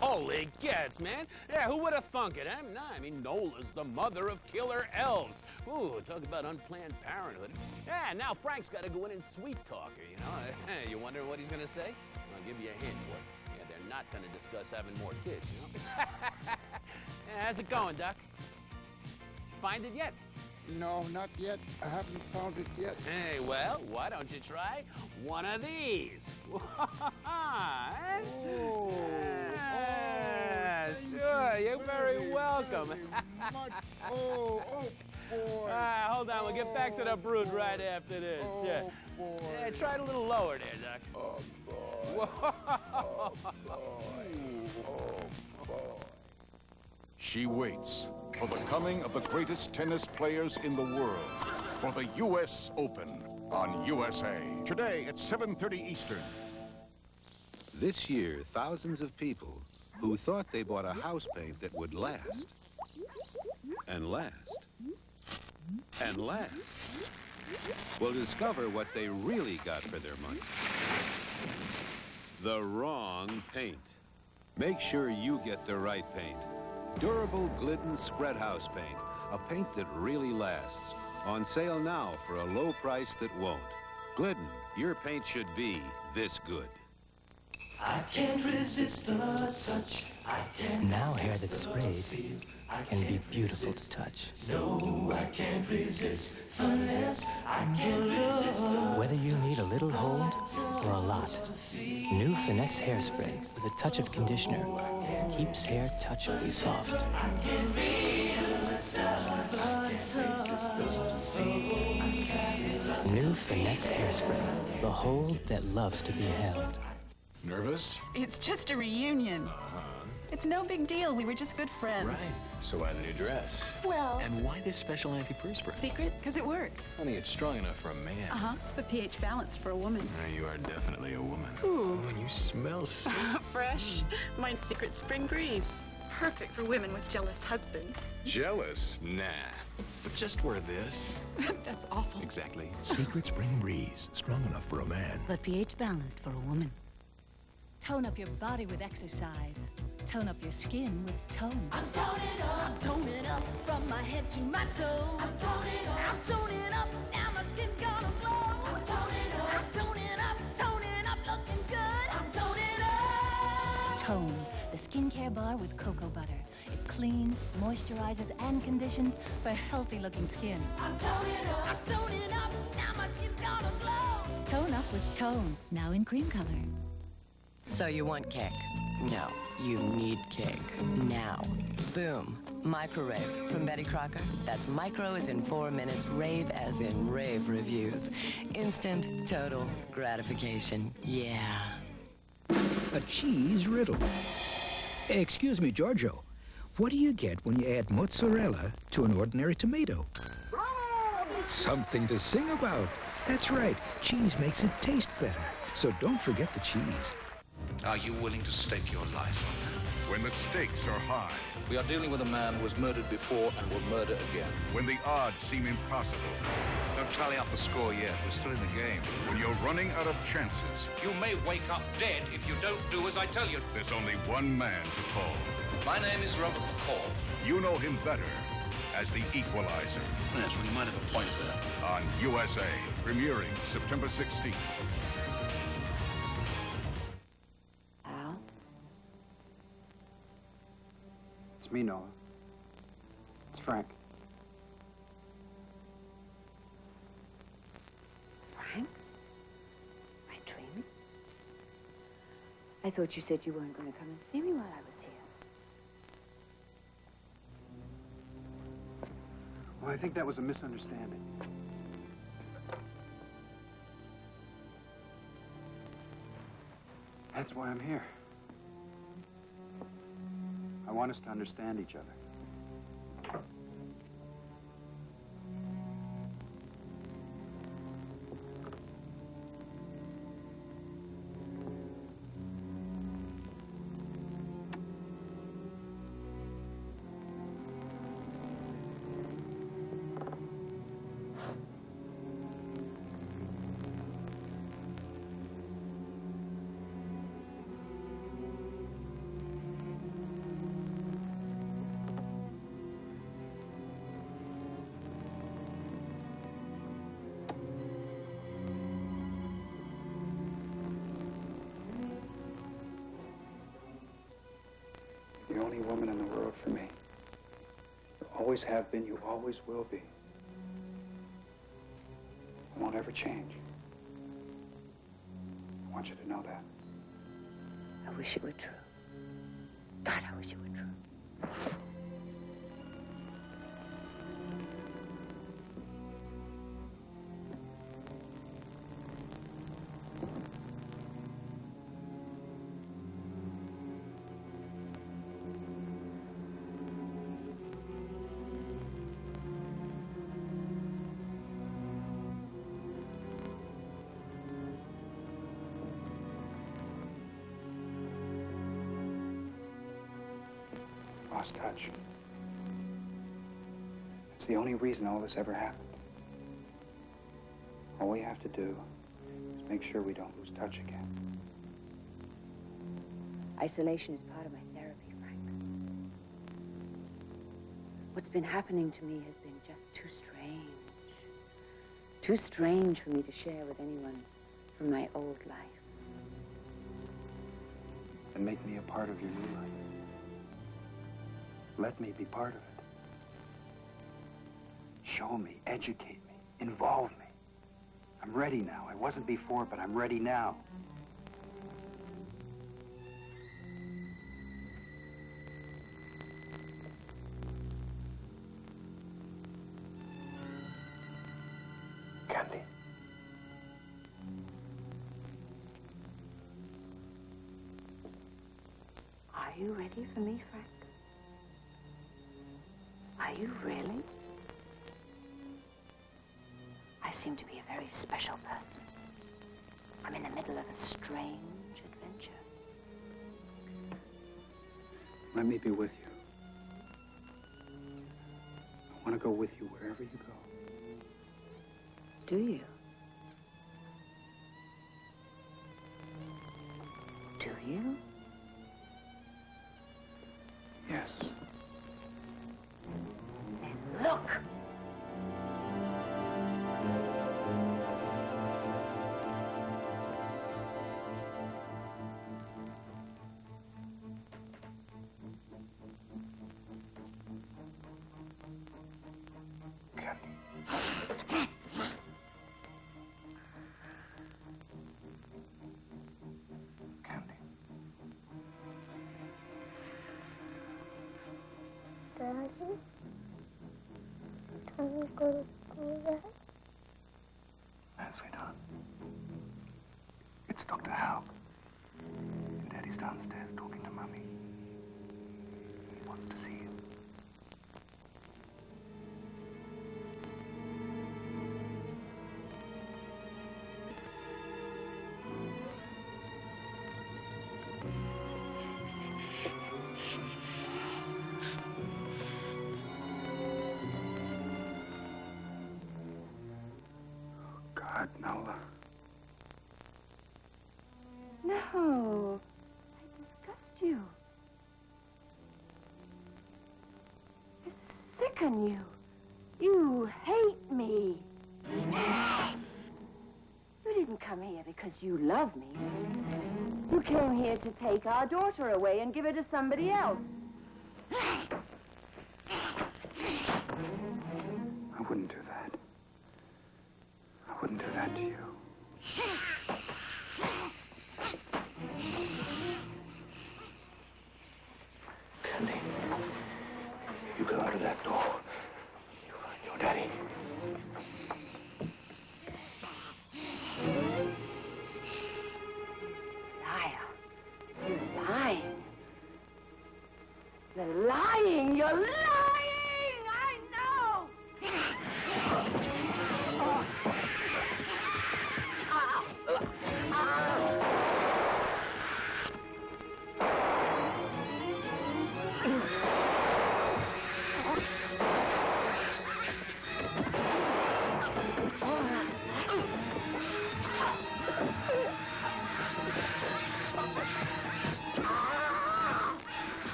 Holy cats, man. Yeah, who would have thunk it, huh? Nah, I mean, Nola's the mother of killer elves. Ooh, talk about unplanned parenthood. Yeah, now Frank's got to go in and sweet talk her, you know? You wondering what he's going to say? I'll give you a hint, boy. Yeah, they're not going to discuss having more kids, you know? Yeah, how's it going, Doc? Find it yet? No, not yet. I haven't found it yet. Hey, well, why don't you try one of these? Yeah, sure, you're very welcome. Oh, boy. Hold on, we'll get back to the brood right after this. Yeah. Boy. Yeah, try it a little lower there, Doc. Oh, boy. Whoa. Oh, boy. She waits for the coming of the greatest tennis players in the world for the U.S. Open on USA. Today at 7:30 Eastern. This year, thousands of people who thought they bought a house paint that would last, and last, and last, will discover what they really got for their money. The wrong paint. Make sure you get the right paint. Durable Glidden Spread House Paint. A paint that really lasts. On sale now for a low price that won't. Glidden, your paint should be this good. I can't resist the touch. I can't now hair that's sprayed can be beautiful to touch. No, I can't resist finesse. I can't resist the whether you need a little hold or a lot. New Finesse Hairspray with a touch of conditioner keeps hair touchably soft. I can feel the touch. New Finesse Hairspray, the hold that loves to be held. Nervous? It's just a reunion. It's no big deal. We were just good friends. Right. So why the new dress? Well... And why this special antiperspirant? Secret? Because it works. Honey, it's strong enough for a man. But pH balanced for a woman. You are definitely a woman. Ooh. And you smell so... Fresh. Mine's Secret Spring Breeze. Perfect for women with jealous husbands. Jealous? Nah. But just wear this. That's awful. Exactly. Secret Spring Breeze. Strong enough for a man. But pH balanced for a woman. Tone up your body with exercise. Tone up your skin with tone. I'm toning up from my head to my toes. I'm toning up, now my skin's gonna glow. I'm toning up, looking good. I'm toning up. Tone, the skincare bar with cocoa butter. It cleans, moisturizes, and conditions for healthy-looking skin. I'm toning up, now my skin's gonna glow. Tone up with Tone, now in cream color. So you want cake? No, you need cake. Now. Boom. Micro Rave from Betty Crocker. That's micro as in 4 minutes, rave as in rave reviews. Instant, total gratification. Yeah. A cheese riddle. Excuse me, Giorgio. What do you get when you add mozzarella to an ordinary tomato? Something to sing about. That's right. Cheese makes it taste better. So don't forget the cheese. Are you willing to stake your life on that? When the stakes are high. We are dealing with a man who was murdered before and will murder again. When the odds seem impossible. Don't tally up the score yet. We're still in the game. When you're running out of chances. You may wake up dead if you don't do as I tell you. There's only one man to call. My name is Robert McCall. You know him better as the Equalizer. Yes, well, you might have a point there. On USA, premiering September 16th. Al? It's me, Noah. It's Frank. Frank? Am I dreaming? I thought you said you weren't going to come and see me while I was here. Well, I think that was a misunderstanding. That's why I'm here. I want us to understand each other. The only woman in the world for me. You always have been, you always will be. I won't ever change. I want you to know that. I wish it were true. God, I wish it were true. Lost touch. It's the only reason all this ever happened. All we have to do is make sure we don't lose touch again. Isolation is part of my therapy, Frank. What's been happening to me has been just too strange. Too strange for me to share with anyone from my old life. And make me a part of your new life. Let me be part of it. Show me, educate me, involve me. I'm ready now. I wasn't before, but I'm ready now. Candy. Are you ready for me, Frank? Are you really? I seem to be a very special person. I'm in the middle of a strange adventure. Let me be with you. I want to go with you wherever you go. Do you? Do you? Yes. Then look! Don't we go to school yet? Yes, sweetheart. It's Dr. Hal. And Daddy's downstairs talking to Mummy. He wants to see you. God, Nola. No. I disgust you. I sicken you. You hate me. You didn't come here because you love me. You came here to take our daughter away and give her to somebody else. I wouldn't do that. I wouldn't do that to you. Candy, you go out of that door. You find your daddy. Liar. You're lying. You're lying. You're lying. I know.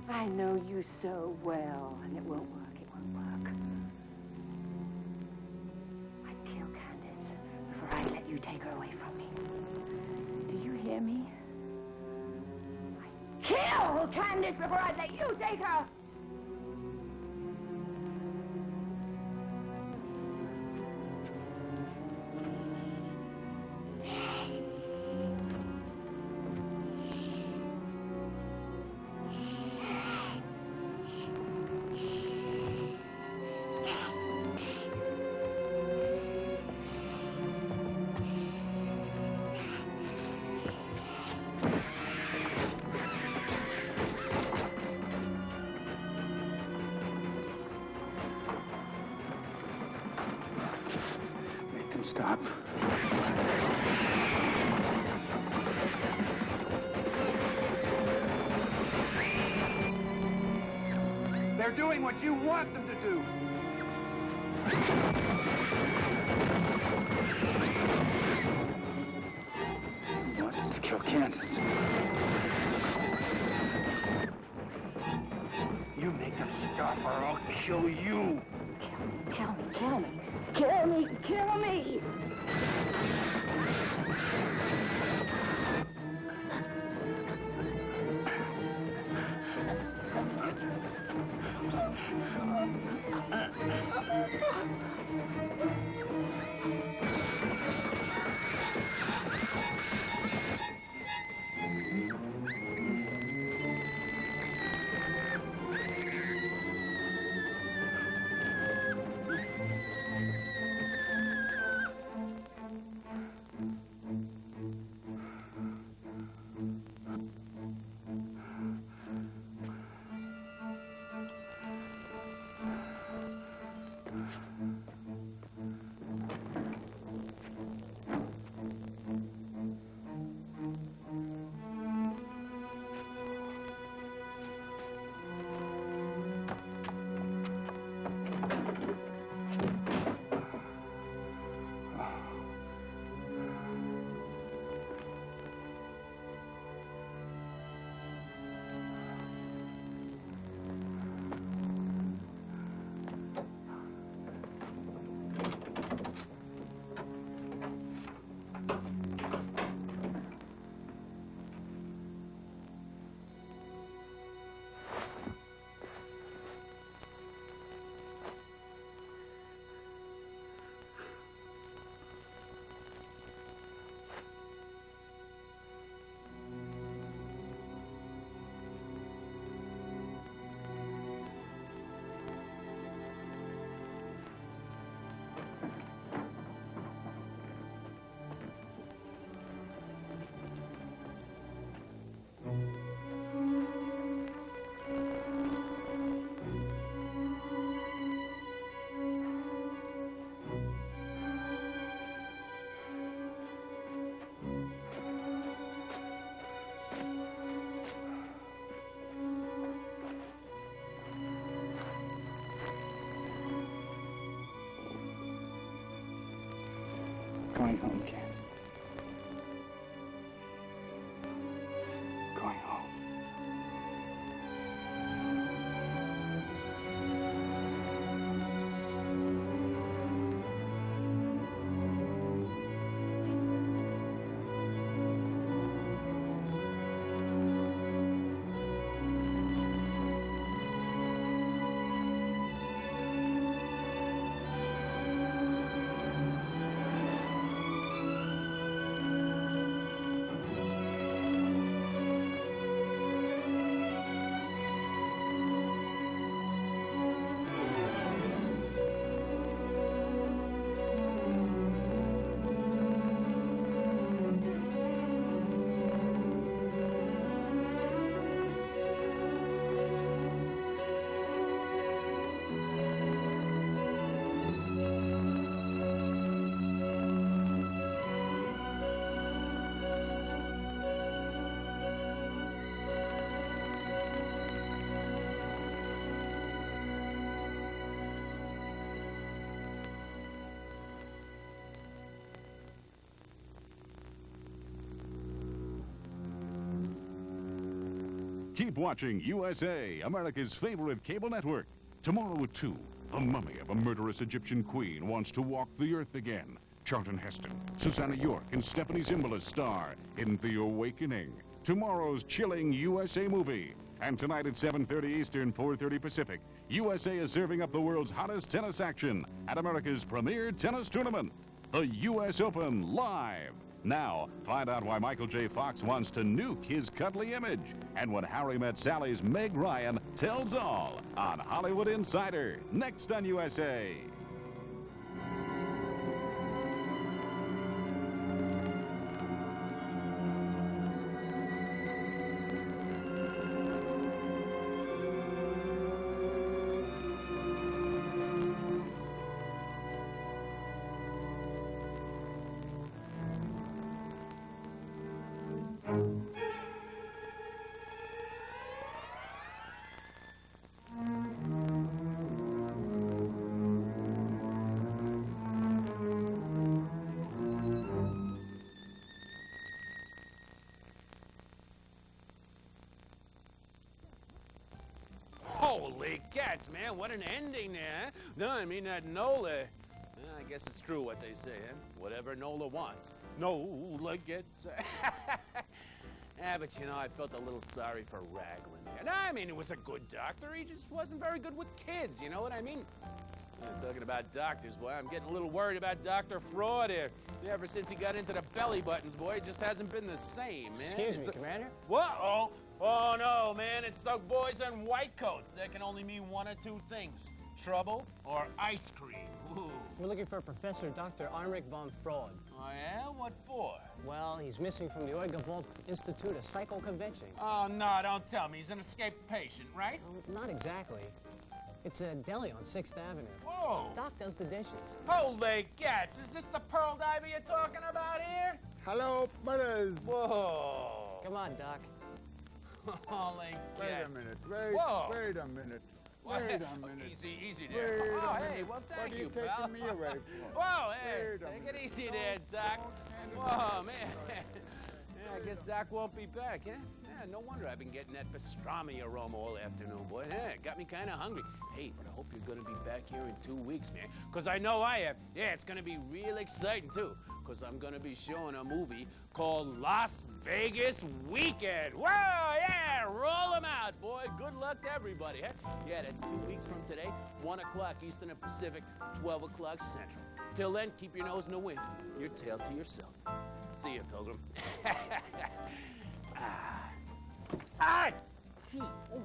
I know you so well, and it won't work. It won't work. I'd kill Candace before I'd let you take her away from me. Do you hear me? I'd kill Candace before I'd let you take her! Make them stop. They're doing what you want them to do. You wanted to kill Candace. You make them stop or I'll kill you. Kill me, kill me. Kill me, kill me! Going home, Ken. Going home. Keep watching USA, America's favorite cable network. Tomorrow at 2, the mummy of a murderous Egyptian queen wants to walk the earth again. Charlton Heston, Susanna York, and Stephanie Zimbalist star in The Awakening, tomorrow's chilling USA movie. And tonight at 7:30 Eastern, 4:30 Pacific, USA is serving up the world's hottest tennis action at America's premier tennis tournament, the US Open Live. Now, find out why Michael J. Fox wants to nuke his cuddly image, and when Harry Met Sally's Meg Ryan tells all on Hollywood Insider, next on USA. Holy cats, man, what an ending there, huh? No, I mean, that Nola, I guess it's true what they say, huh? Whatever Nola wants, Nola gets. Yeah, but you know, I felt a little sorry for Raglan there. No, I mean, he was a good doctor, he just wasn't very good with kids, you know what I mean? Talking about doctors, boy, I'm getting a little worried about Dr. Fraud here. Ever since he got into the belly buttons, boy, it just hasn't been the same, man. Excuse me, Commander? What? Oh, no, man, it's the boys in white coats. That can only mean one or two things. Trouble or ice cream. Ooh. We're looking for Professor Dr. Armrik von Fraud. Oh, yeah? What for? Well, he's missing from the Oigavolt Institute of Psychoconvention. Oh, no, don't tell me. He's an escaped patient, right? Not exactly. It's a deli on 6th Avenue. Whoa. Doc does the dishes. Holy cats, is this the pearl diver you're talking about here? Hello, brothers. Whoa. Come on, Doc. Holy cats. Wait a minute. Wait a minute. What? Wait a minute. Easy there. Wait oh, a hey, minute. well, What thank are you pal. taking me away from? Whoa, hey, Wait a take minute. it easy there, Doc. Whoa, man. Yeah, I guess Doc won't be back, huh? Yeah, no wonder I've been getting that pastrami aroma all afternoon, boy. Yeah, it got me kind of hungry. Hey, but I hope you're going to be back here in 2 weeks, man. Because I know I am. Yeah, it's going to be real exciting, too. Because I'm going to be showing a movie called Las Vegas Weekend. Whoa, yeah, roll them out, boy. Good luck to everybody, huh? Yeah, that's 2 weeks from today, 1 o'clock Eastern and Pacific, 12 o'clock Central. Till then, keep your nose in the wind, your tail to yourself. See you, Pilgrim. Ah, gee. Oh.